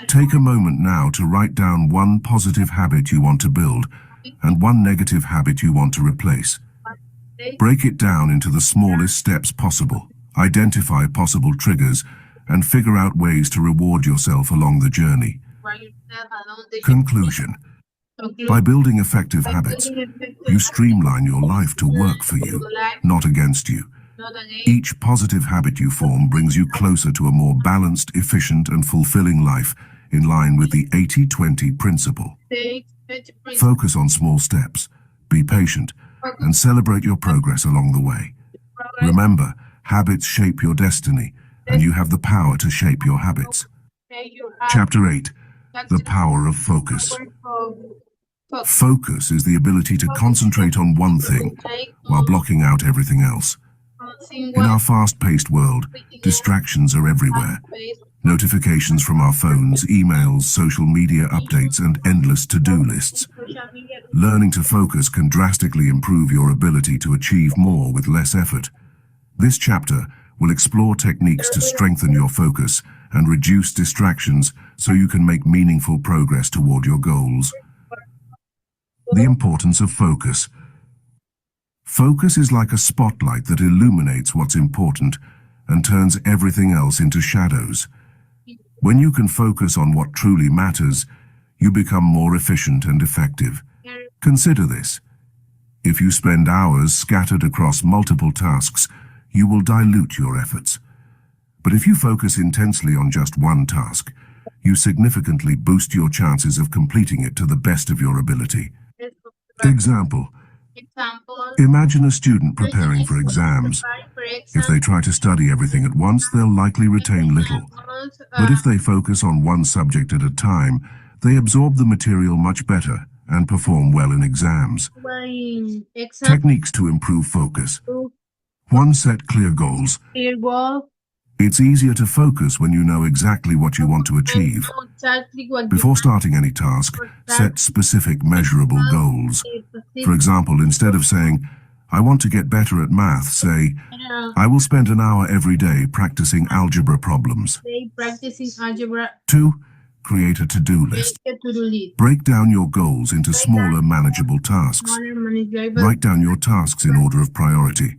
Take a moment now to write down one positive habit you want to build and one negative habit you want to replace. Break it down into the smallest steps possible. Identify possible triggers and figure out ways to reward yourself along the journey. Conclusion. By building effective habits, you streamline your life to work for you, not against you. Each positive habit you form brings you closer to a more balanced, efficient, and fulfilling life in line with the 80-20 principle. Focus on small steps, be patient, and celebrate your progress along the way. Remember, habits shape your destiny, and you have the power to shape your habits. Chapter 8. The power of focus. Focus is the ability to concentrate on one thing while blocking out everything else. In our fast-paced world, distractions are everywhere. Notifications from our phones, emails, social media updates, and endless to-do lists. Learning to focus can drastically improve your ability to achieve more with less effort. This chapter will explore techniques to strengthen your focus and reduce distractions so you can make meaningful progress toward your goals. The importance of focus. Focus is like a spotlight that illuminates what's important and turns everything else into shadows. When you can focus on what truly matters, you become more efficient and effective. Consider this. If you spend hours scattered across multiple tasks, you will dilute your efforts. But if you focus intensely on just one task, you significantly boost your chances of completing it to the best of your ability. Example. Imagine a student preparing for exams. If they try to study everything at once, they'll likely retain little. But if they focus on one subject at a time, they absorb the material much better and perform well in exams. Techniques to improve focus. 1. Set clear goals. It's easier to focus when you know exactly what you want to achieve. Before starting any task, set specific, measurable goals. For example, instead of saying, "I want to get better at math," say, "I will spend an hour every day practicing algebra problems." 2. Create a to-do list. Break down your goals into smaller, manageable tasks. Write down your tasks in order of priority.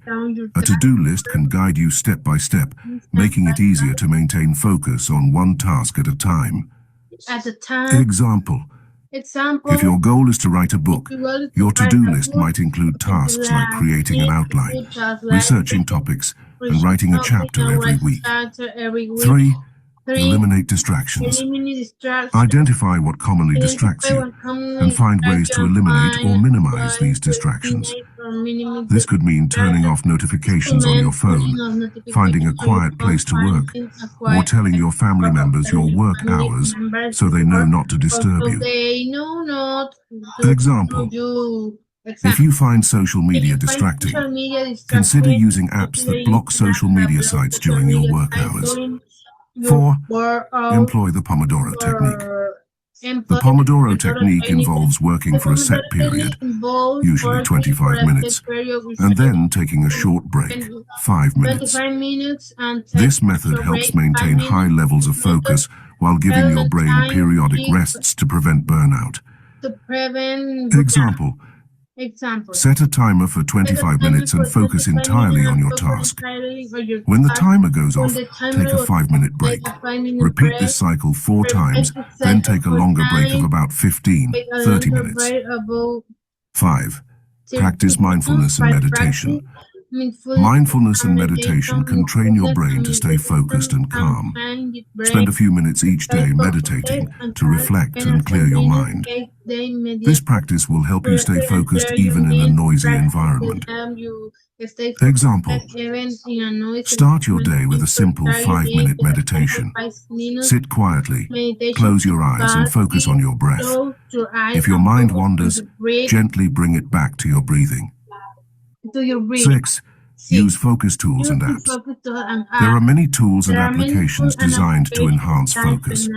A to-do list can guide you step by step, making it easier to maintain focus on one task at a time. Example. If your goal is to write a book, your to-do list might include tasks like creating an outline, researching topics, and writing a chapter every week. 3. Eliminate distractions. Identify what commonly distracts you and find ways to eliminate or minimize these distractions. This could mean turning off notifications on your phone, finding a quiet place to work, or telling your family members your work hours so they know not to disturb you. Example. If you find social media distracting, consider using apps that block social media sites during your work hours. 4. Employ the Pomodoro technique. The Pomodoro technique involves working for a set period, usually 25 minutes, and then taking a short break, 5 minutes. 25 minutes and This method helps maintain high levels of focus while giving your brain periodic rests to prevent burnout. to prevent Example, Example. set a timer for 25 minutes and focus entirely on your task. When the timer goes off, take a 5-minute break. Repeat this cycle 4 times, then take a longer break of about 15-30 minutes. 5. Practice mindfulness and meditation. Mindfulness and meditation can train your brain to stay focused and calm. Spend a few minutes each day meditating to reflect and clear your mind. This practice will help you stay focused even in a noisy environment. Example, start your day with a simple 5-minute meditation. Sit quietly, close your eyes and focus on your breath. If your mind wanders, gently bring it back to your breathing. 6. Use focus tools and apps. There are many tools and applications designed to enhance focus.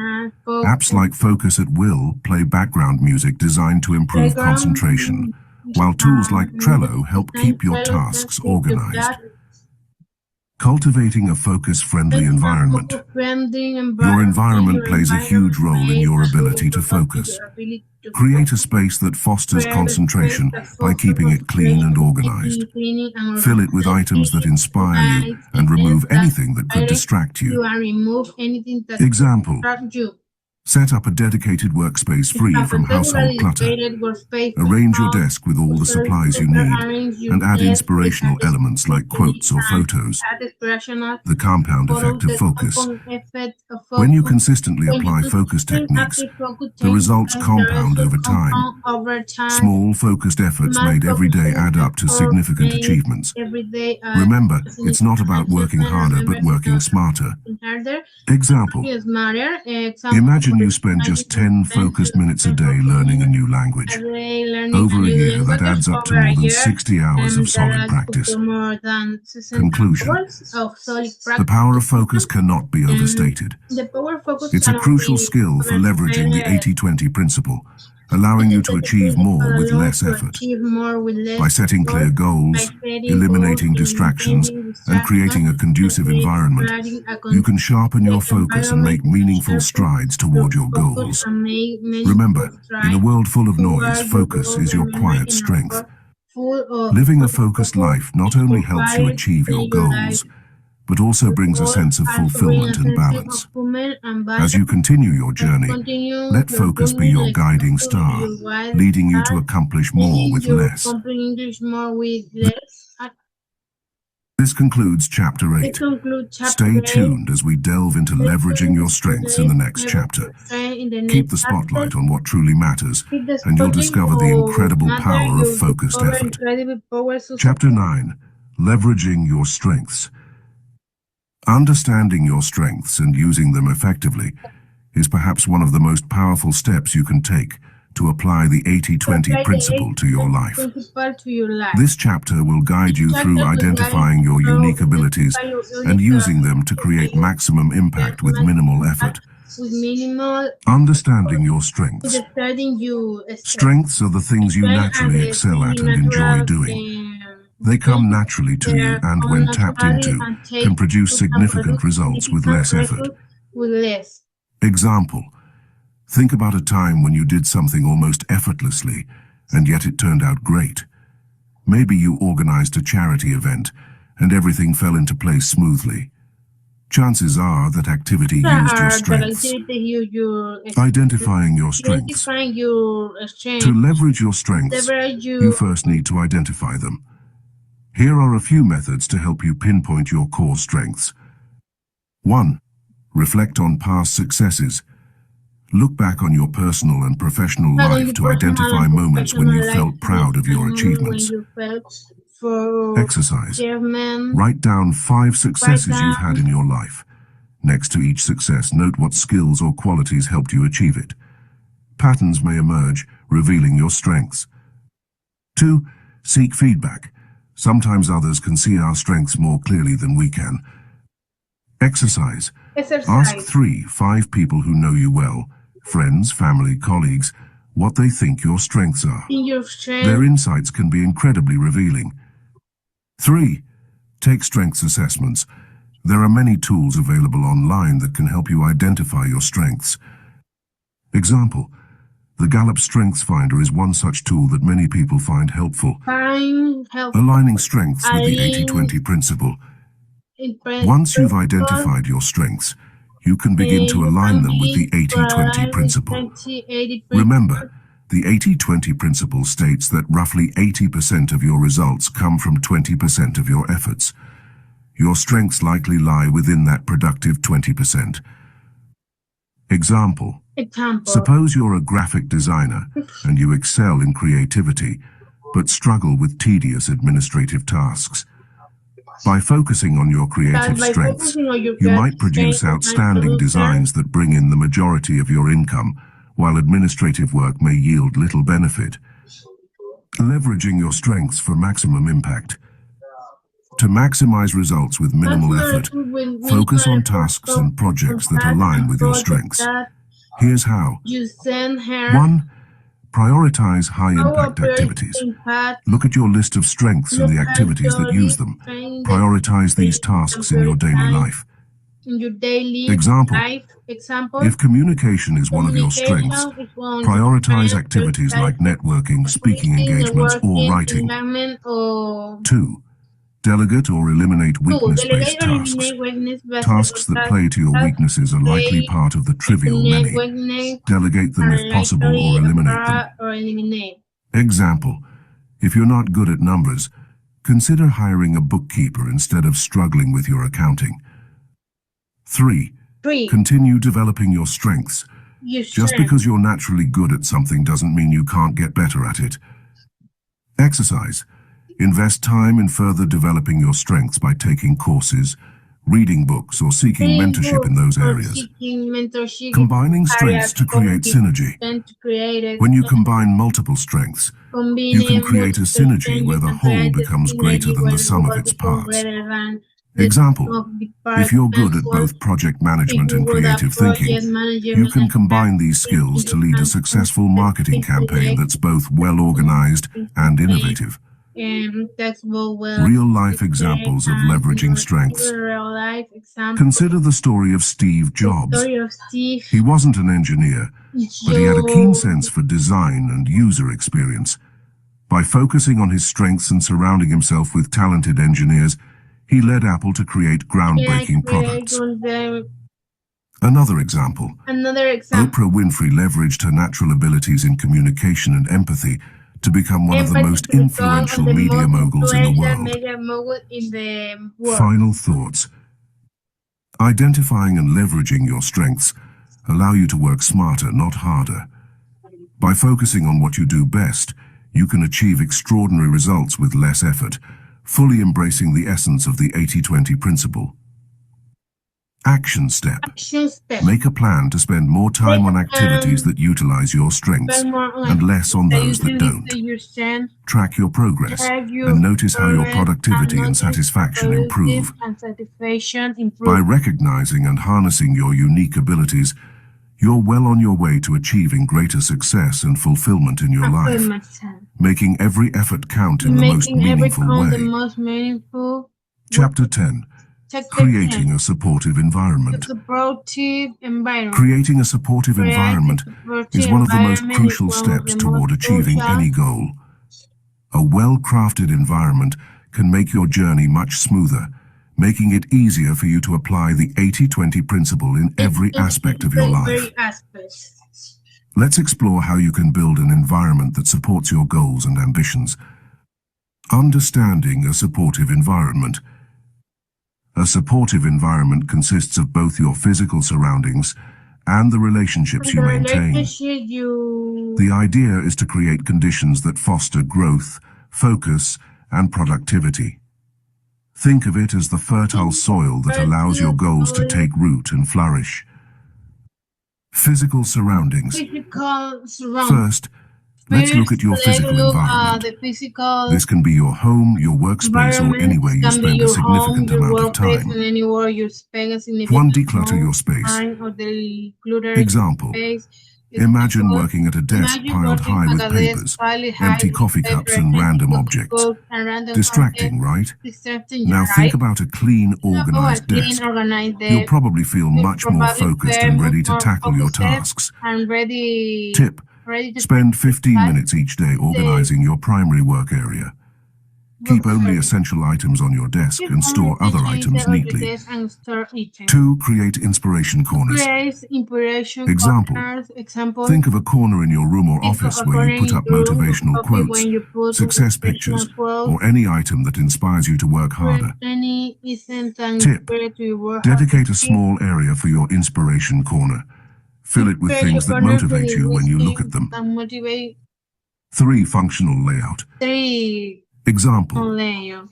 Apps like Focus at Will play background music designed to improve concentration, while tools like Trello help keep your tasks organized. Cultivating a focus-friendly environment. Your environment plays a huge role in your ability to focus. Create a space that fosters concentration by keeping it clean and organized. Fill it with items that inspire you and remove anything that could distract you. Example, set up a dedicated workspace free from household clutter. Arrange your desk with all the supplies you need and add inspirational elements like quotes or photos. The compound effect of focus. When you consistently apply focus techniques, the results compound over time. Small, focused efforts made every day add up to significant achievements. Remember, it's not about working harder, but working smarter. Example, imagine you spend just 10 focused minutes a day learning a new language. Over a year, that adds up to more than 60 hours of solid practice. Conclusion. The power of focus cannot be overstated. It's a crucial skill for leveraging the 80-20 principle, allowing you to achieve more with less effort. By setting clear goals, eliminating distractions, and creating a conducive environment, you can sharpen your focus and make meaningful strides toward your goals. Remember, in a world full of noise, focus is your quiet strength. Living a focused life not only helps you achieve your goals, but also brings a sense of fulfillment and balance. As you continue your journey, let focus be your guiding star, leading you to accomplish more with less. This concludes Chapter 8. Stay tuned as we delve into leveraging your strengths in the next chapter. Keep the spotlight on what truly matters, and you'll discover the incredible power of focused effort. Chapter 9. Leveraging your strengths. Understanding your strengths and using them effectively is perhaps one of the most powerful steps you can take to apply the 80-20 principle to your life. This chapter will guide you through identifying your unique abilities and using them to create maximum impact with minimal effort. Understanding your strengths. Strengths are the things you naturally excel at and enjoy doing. They come naturally to you and, when tapped into, can produce significant results with less effort. Example, think about a time when you did something almost effortlessly, and yet it turned out great. Maybe you organized a charity event, and everything fell into place smoothly. Chances are that activity used your strengths. Identifying your strengths. To leverage your strengths, you first need to identify them. Here are a few methods to help you pinpoint your core strengths. 1. Reflect on past successes. Look back on your personal and professional life to identify moments when you felt proud of your achievements. Exercise. Write down 5 successes you've had in your life. Next to each success, note what skills or qualities helped you achieve it. Patterns may emerge, revealing your strengths. 2. Seek feedback. Sometimes others can see our strengths more clearly than we can. Exercise. Ask 3-5 people who know you well, friends, family, colleagues, what they think your strengths are. In your strength. Their insights can be incredibly revealing. 3. Take strengths assessments. There are many tools available online that can help you identify your strengths. Example, the Gallup Strengths Finder is one such tool that many people find helpful. Aligning strengths with the 80-20 principle. Once you've identified your strengths, you can begin to align them with the 80-20 principle. Remember, the 80-20 principle states that roughly 80% of your results come from 20% of your efforts. Your strengths likely lie within that productive 20%. Example. Suppose you're a graphic designer and you excel in creativity, but struggle with tedious administrative tasks. By focusing on your creative strengths, you might produce outstanding designs that bring in the majority of your income, while administrative work may yield little benefit. Leveraging your strengths for maximum impact. To maximize results with minimal effort, focus on tasks and projects that align with your strengths. Here's how. 1. Prioritize high-impact activities. Look at your list of strengths and the activities that use them. Prioritize these tasks in your daily life. Example, if communication is one of your strengths, prioritize activities like networking, speaking engagements, or writing. 2. Delegate or eliminate weakness-based tasks. Tasks that play to your weaknesses are likely part of the trivial many. Delegate them if possible or eliminate them. Example, if you're not good at numbers, consider hiring a bookkeeper instead of struggling with your accounting. 3. Continue developing your strengths. Just because you're naturally good at something doesn't mean you can't get better at it. Exercise. Invest time in further developing your strengths by taking courses, reading books, or seeking mentorship in those areas. Combining strengths to create synergy. When you combine multiple strengths, you can create a synergy where the whole becomes greater than the sum of its parts. Example, if you're good at both project management and creative thinking, you can combine these skills to lead a successful marketing campaign that's both well-organized and innovative. Real-life examples of leveraging strengths. Consider the story of Steve Jobs. He wasn't an engineer, but he had a keen sense for design and user experience. By focusing on his strengths and surrounding himself with talented engineers, he led Apple to create groundbreaking products. Another example. Oprah Winfrey leveraged her natural abilities in communication and empathy to become one of the most influential media moguls in the world. Final thoughts. Identifying and leveraging your strengths allow you to work smarter, not harder. By focusing on what you do best, you can achieve extraordinary results with less effort, fully embracing the essence of the 80-20 principle. Action step. Make a plan to spend more time on activities that utilize your strengths and less on those that don't. Track your progress and notice how your productivity and satisfaction improve. By recognizing and harnessing your unique abilities, you're well on your way to achieving greater success and fulfillment in your life, making every effort count in the most meaningful way. Chapter 10. Creating a supportive environment. Creating a supportive environment is one of the most crucial steps toward achieving any goal. A well-crafted environment can make your journey much smoother, making it easier for you to apply the 80-20 principle in every aspect of your life. Let's explore how you can build an environment that supports your goals and ambitions. Understanding a supportive environment. A supportive environment consists of both your physical surroundings and the relationships you maintain. The idea is to create conditions that foster growth, focus, and productivity. Think of it as the fertile soil that allows your goals to take root and flourish. Physical surroundings. First, let's look at your physical environment. This can be your home, your workspace, or anywhere you spend a significant amount of time. 1. Declutter your space. Example, Imagine working at a desk piled high with papers, empty coffee cups and random objects. Distracting, right? Now think about a clean, organized desk. You'll probably feel much more focused and ready to tackle your tasks. Tip: spend 15 minutes each day organizing your primary work area. Keep only essential items on your desk and store other items neatly. 2. Create inspiration corners. Example: think of a corner in your room or office where you put up motivational quotes, success pictures, or any item that inspires you to work harder. Tip: dedicate a small area for your inspiration corner. Fill it with things that motivate you when you look at them. 3. Functional layout. Example: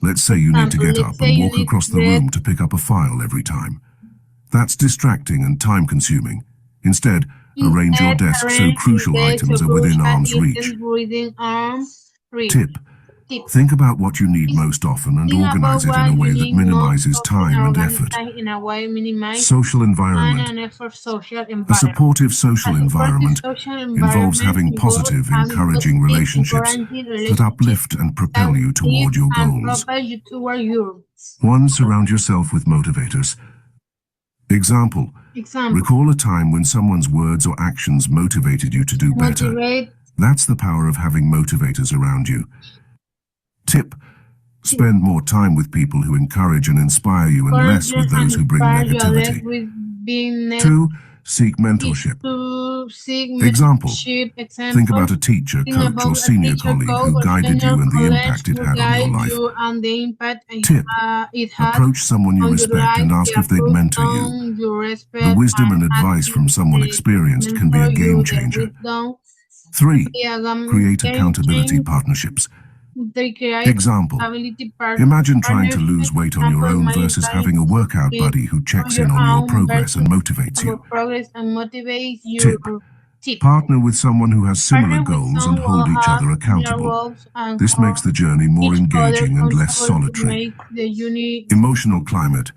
let's say you need to get up and walk across the room to pick up a file every time. That's distracting and time-consuming. Instead, arrange your desk so crucial items are within arm's reach. Tip: think about what you need most often and organize it in a way that minimizes time and effort. Social environment. A supportive social environment involves having positive, encouraging relationships that uplift and propel you toward your goals. 1. Surround yourself with motivators. Example: recall a time when someone's words or actions motivated you to do better. That's the power of having motivators around you. Tip: spend more time with people who encourage and inspire you and less with those who bring negativity. 2. Seek mentorship. Example: think about a teacher, coach, or senior colleague who guided you and the impact it had on your life. Tip: approach someone you respect and ask if they'd mentor you. The wisdom and advice from someone experienced can be a game changer. 3. Create accountability partnerships. Example: imagine trying to lose weight on your own versus having a workout buddy who checks in on your progress and motivates you. Tip: partner with someone who has similar goals and hold each other accountable. This makes the journey more engaging and less solitary. Emotional climate.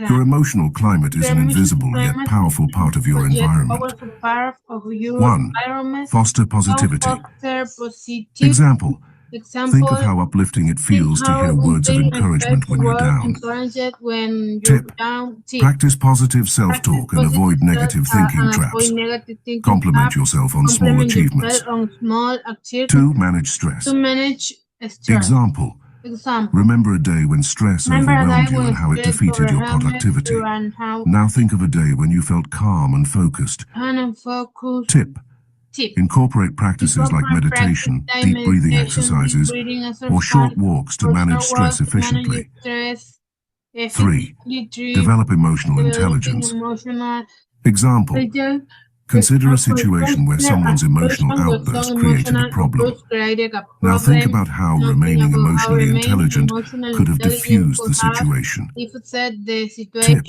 Your emotional climate is an invisible yet powerful part of your environment. 1. Foster positivity. Example: think of how uplifting it feels to hear words of encouragement when you're down. Tip: practice positive self-talk and avoid negative thinking traps. Compliment yourself on small achievements. 2. Manage stress. Example: remember a day when stress overwhelmed you and how it defeated your productivity. Now think of a day when you felt calm and focused. Tip: incorporate practices like meditation, deep breathing exercises, or short walks to manage stress efficiently. 3. Develop emotional intelligence. Example: consider a situation where someone's emotional outburst created a problem. Now think about how remaining emotionally intelligent could have diffused the situation. Tip: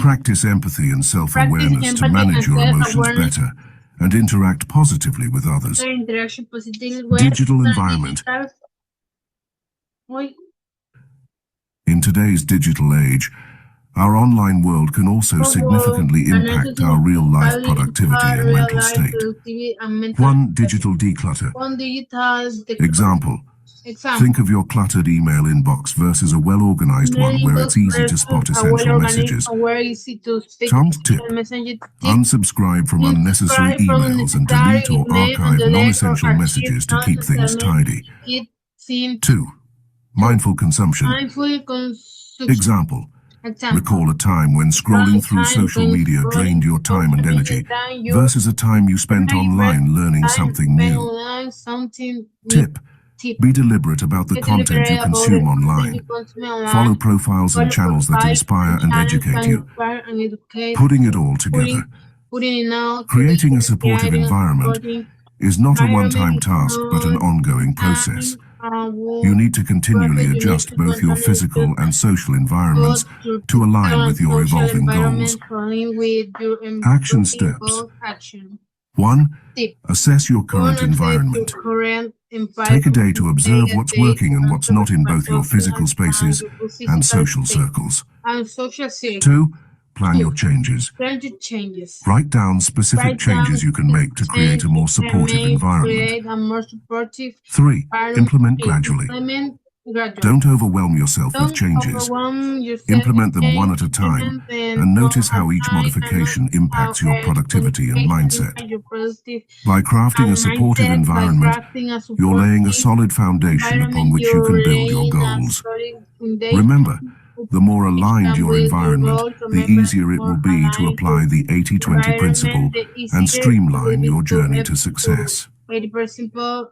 practice empathy and self-awareness to manage your emotions better and interact positively with others. Digital environment. In today's digital age, our online world can also significantly impact our real-life productivity and mental state. 1. Digital declutter. Example: think of your cluttered email inbox versus a well-organized one where it's easy to spot essential messages. Some tip: unsubscribe from unnecessary emails and delete or archive non-essential messages to keep things tidy. 2. Mindful consumption. Example: recall a time when scrolling through social media drained your time and energy versus a time you spent online learning something new. Tip: be deliberate about the content you consume online. Follow profiles and channels that inspire and educate you. Putting it all together. Creating a supportive environment is not a one-time task but an ongoing process. You need to continually adjust both your physical and social environments to align with your evolving goals. Action steps. 1. Assess your current environment. Take a day to observe what's working and what's not in both your physical spaces and social circles. 2. plan your changes. Plan your changes. Write down specific Write down changes you can make to create a more supportive environment. Create a more supportive 3. environment. Implement gradually. Implement gradually. Don't overwhelm yourself with Don't changes. overwhelm yourself Implement with them one at a change. time Implement them and notice one how at each a time modification and impacts your how productivity and modification mindset. impacts your productive By crafting a supportive mindset. By environment, crafting a you're laying a supportive solid foundation upon environment, which you can you're build your laying a goals. solid foundation Remember, the more which aligned can your build your environment, goals. the Remember, easier it more will be to aligned apply the 80-20 principle environment, the and easier it streamline will be your journey to to success. 80%.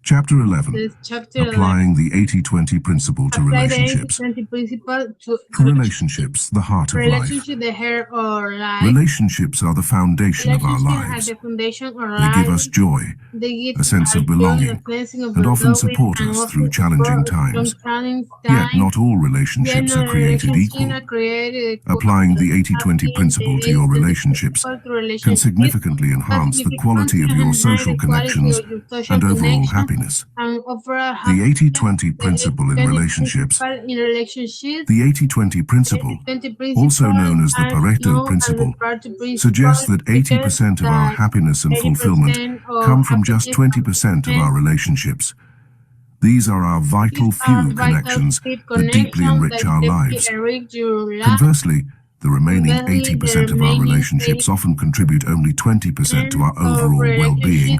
Chapter 11. This chapter 11. Applying the 80-20 principle to Apply the relationships. 80-20 principle to Relationships, the heart of life. relationship, the hair or life. Relationships are the foundation of our Relationship lives. are the foundation of They give life. us joy, They give a sense of us joy, belonging, a feeling of and often belonging, support and us often through challenging times. challenging Yet times. not all Yet relationships no are created relationship equal. are created equal. Applying the 80-20 principle to your relationships can significantly enhance the quality of your social connections and overall happiness. And overall The happiness. 80-20 principle in relationships. In relationships. The 80-20 principle, 80-20 principle, also known as the Pareto known as principle, the Pareto principle, suggests that 80% of our that happiness and 80% fulfillment of come from just happiness 20% of our relationships. These are our vital few connections that deeply enrich our lives. Conversely, the remaining 80% of our relationships often contribute only 20% to our overall well-being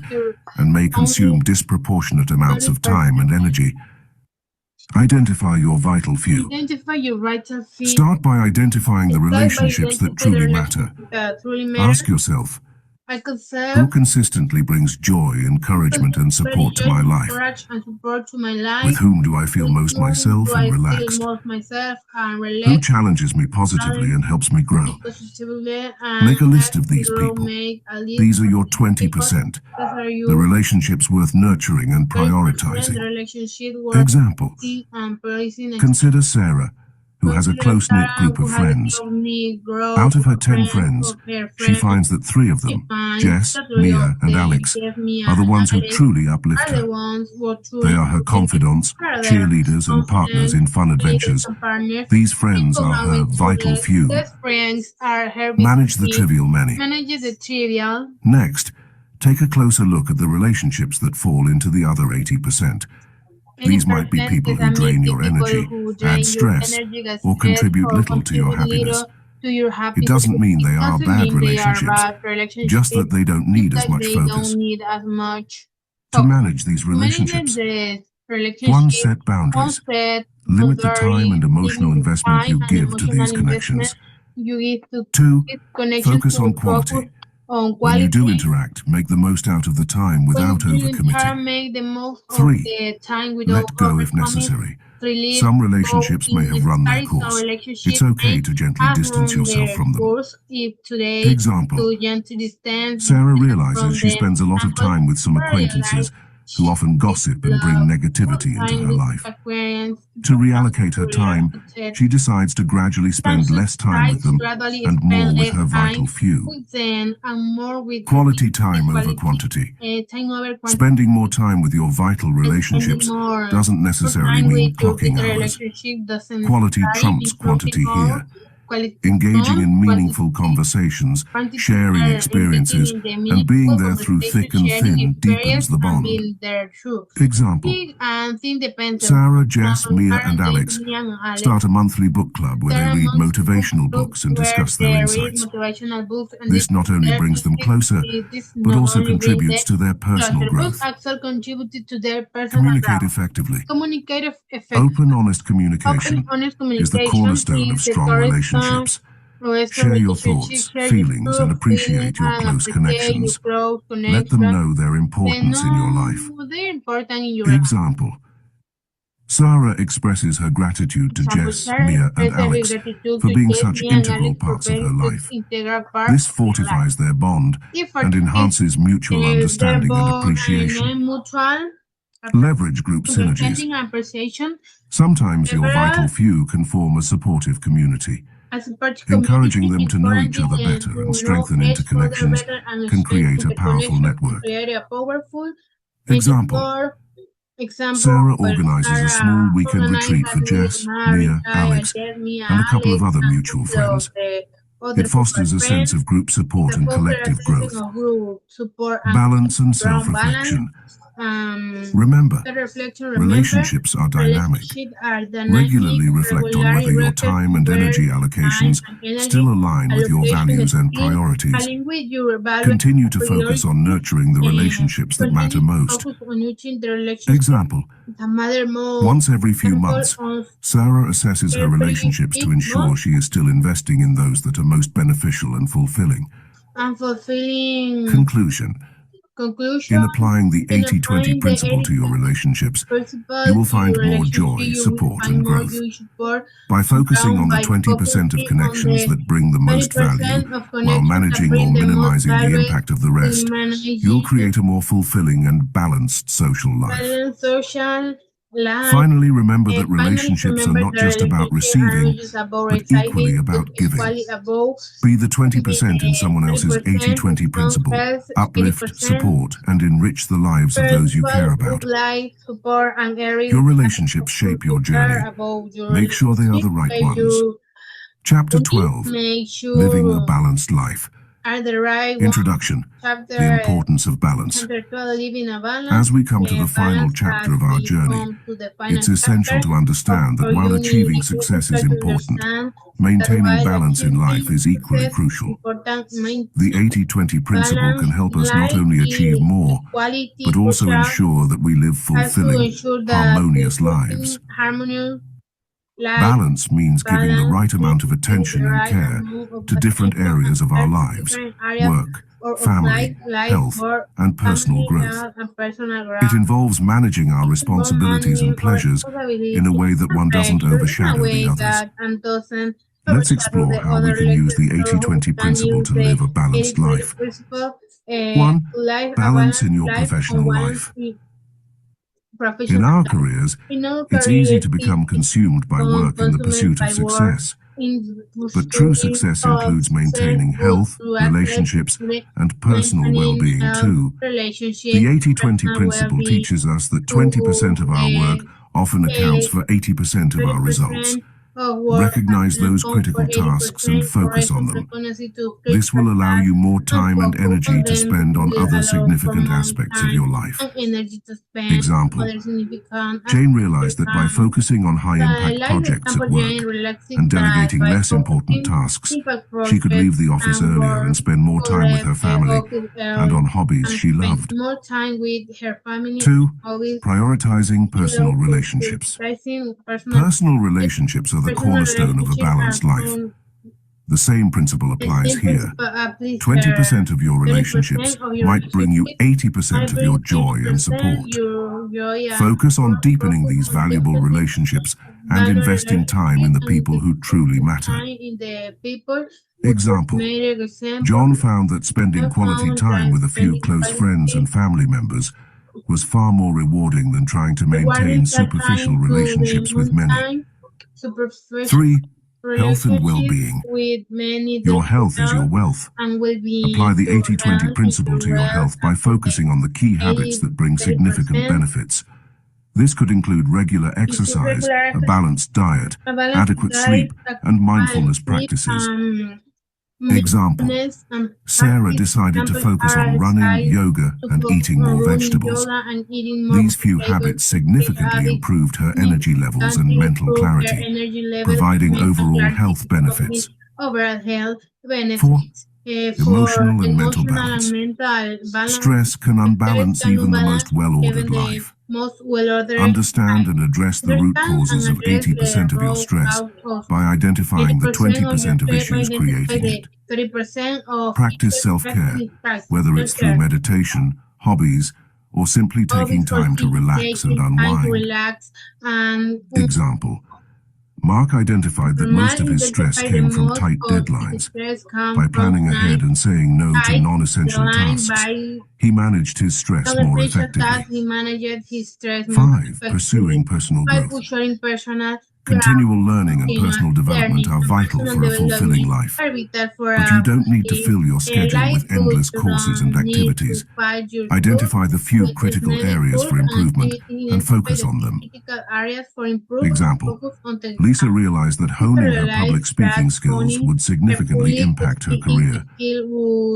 and may consume disproportionate amounts of time and energy. Identify your vital few. Identify your vital few. Start by identifying the relationships that truly matter. Ask yourself, who consistently brings joy, encouragement, and support to my life? With whom do I feel most myself and relaxed? Who challenges me positively and helps me grow? Make a list of these people. These are your 20%, the relationships worth nurturing and prioritizing. Example, consider Sarah, who has a close-knit group of friends. Out of her 10 friends, she finds that 3 of them, Jess, Mia, and Alex, are the ones who truly uplift her. They are her confidants, cheerleaders, and partners in fun adventures. These friends are her vital few. Manage the trivial many. Next, take a closer look at the relationships that fall into the other 80%. These might be people who drain your energy, add stress, or contribute little to your happiness. It doesn't mean they are bad relationships, just that they don't need as much focus. To manage these relationships, 1. Set boundaries. Limit the time and emotional investment you give to these connections. 2. Focus on quality. When you do interact, make the most out of the time without overcommitting. 3. Let go if necessary. Some relationships may have run their course. It's okay to gently distance yourself from them. Example, Sarah realizes she spends a lot of time with some acquaintances who often gossip and bring negativity into her life. To reallocate her time, she decides to gradually spend less time with them and more with her vital few. Quality time over quantity. Spending more time with your vital relationships doesn't necessarily mean clocking hours. Quality trumps quantity here. Engaging in meaningful conversations, sharing experiences, and being there through thick and thin deepens the bond. Example, Sarah, Jess, Mia, and Alex start a monthly book club where they read motivational books and discuss their insights. This not only brings them closer, but also contributes to their personal growth. Communicate effectively. Open, honest communication is the cornerstone of strong relationships. Share your thoughts, feelings, and appreciate your close connections. Let them know their importance in your life. Example, Sarah expresses her gratitude to Jess, Mia, and Alex for being such integral parts of her life. This fortifies their bond and enhances mutual understanding and appreciation. Leverage group synergies. Sometimes your vital few can form a supportive community. Encouraging them to know each other better and strengthen interconnections can create a powerful network. Example, Sarah organizes a small weekend retreat for Jess, Mia, Alex, and a couple of other mutual friends. It fosters a sense of group support and collective growth. Balance and self-reflection. Remember, relationships are dynamic. Regularly reflect on whether your time and energy allocations still align with your values and priorities. Continue to focus on nurturing the relationships that matter most. Example: once every few months, Sarah assesses her relationships to ensure she is still investing in those that are most beneficial and fulfilling. Conclusion: in applying the 80-20 principle to your relationships, you will find more joy, support, and growth. By focusing on the 20% of connections that bring the most value, while managing or minimizing the impact of the rest, you'll create a more fulfilling and balanced social life. Finally, remember that relationships are not just about receiving, but equally about giving. Be the 20% in someone else's 80-20 principle. Uplift, support, and enrich the lives of those you care about. Your relationships shape your journey. Make sure they are the right ones. Chapter 12. Living a Balanced Life. Introduction. The importance of balance. As we come to the final chapter of our journey, it's essential to understand that while achieving success is important, maintaining balance in life is equally crucial. The 80-20 principle can help us not only achieve more, but also ensure that we live fulfilling, harmonious lives. Balance means giving the right amount of attention and care to different areas of our lives: work, family, health, and personal growth. It involves managing our responsibilities and pleasures in a way that one doesn't overshadow the others. Let's explore how we can use the 80-20 principle to live a balanced life. 1. Balance in your professional life. In our careers, it's easy to become consumed by work in the pursuit of success. But true success includes maintaining health, relationships, and personal well-being too. The 80-20 principle teaches us that 20% of our work often accounts for 80% of our results. Recognize those critical tasks and focus on them. This will allow you more time and energy to spend on other significant aspects of your life. Example: Jane realized that by focusing on high-impact projects at work and delegating less important tasks, she could leave the office earlier and spend more time with her family and on hobbies she loved. 2. Prioritizing personal relationships. Personal relationships are the cornerstone of a balanced life. The same principle applies here. 20% of your relationships might bring you 80% of your joy and support. Focus on deepening these valuable relationships and investing time in the people who truly matter. Example: John found that spending quality time with a few close friends and family members was far more rewarding than trying to maintain superficial relationships with many. 3. Health and well-being. Your health is your wealth. Apply the 80-20 principle to your health by focusing on the key habits that bring significant benefits. This could include regular exercise, a balanced diet, adequate sleep, and mindfulness practices. Example: Sarah decided to focus on running, yoga, and eating more vegetables. These few habits significantly improved her energy levels and mental clarity, providing overall health benefits. 4. Emotional and mental balance. Stress can unbalance even the most well-ordered life. Understand and address the root causes of 80% of your stress by identifying the 20% of issues creating it. Practice self-care, whether it's through meditation, hobbies, or simply taking time to relax and unwind. Example: Mark identified that most of his stress came from tight deadlines. By planning ahead and saying no to non-essential tasks, he managed his stress more effectively. 5. Pursuing personal growth. Continual learning and personal development are vital for a fulfilling life. But you don't need to fill your schedule with endless courses and activities. Identify the few critical areas for improvement and focus on them. Example, Lisa realized that honing her public speaking skills would significantly impact her career.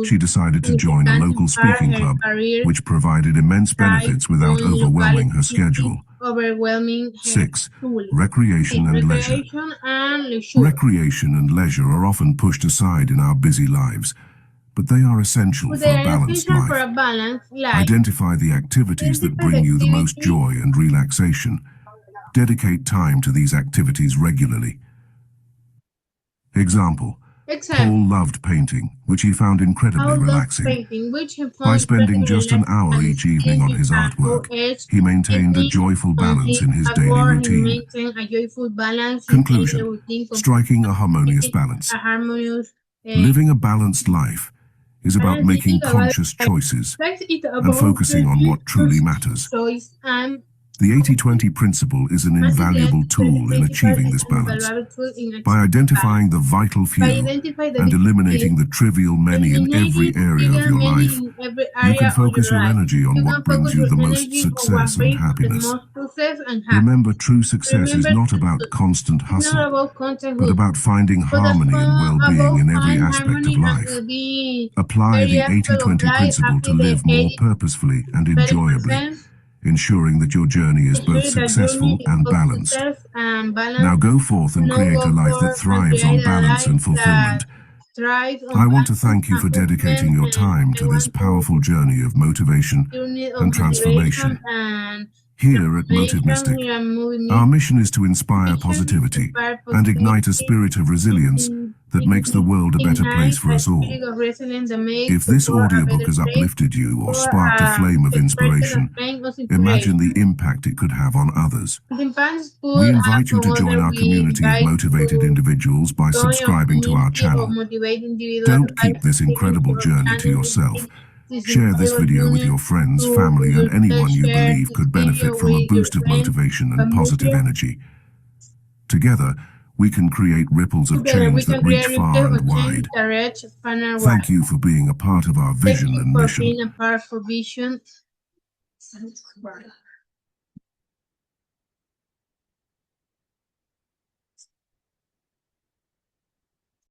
She decided to join a local speaking club, which provided immense benefits without overwhelming her schedule. 6. Recreation and leisure. Recreation and leisure are often pushed aside in our busy lives, but they are essential for a balanced life. Identify the activities that bring you the most joy and relaxation. Dedicate time to these activities regularly. Example, Paul loved painting, which he found incredibly relaxing. By spending just an hour each evening on his artwork, he maintained a joyful balance in his daily routine. Conclusion, striking a harmonious balance. Living a balanced life is about making conscious choices and focusing on what truly matters. The 80-20 principle is an invaluable tool in achieving this balance. By identifying the vital few and eliminating the trivial many in every area of your life, you can focus your energy on what brings you the most success and happiness. Remember, true success is not about constant hustle, but about finding harmony and well-being in every aspect of life. Apply the 80-20 principle to live more purposefully and enjoyably, ensuring that your journey is both successful and balanced. Now go forth and create a life that thrives on balance and fulfillment. I want to thank you for dedicating your time to this powerful journey of motivation and transformation. Here at Motive Mystic, our mission is to inspire positivity and ignite a spirit of resilience that makes the world a better place for us all. If this audiobook has uplifted you or sparked a flame of inspiration, imagine the impact it could have on others. We invite you to join our community of motivated individuals by subscribing to our channel. Don't keep this incredible journey to yourself. Share this video with your friends, family, and anyone you believe could benefit from a boost of motivation and positive energy. Together, we can create ripples of change that reach far and wide. Thank you for being a part of our vision and mission.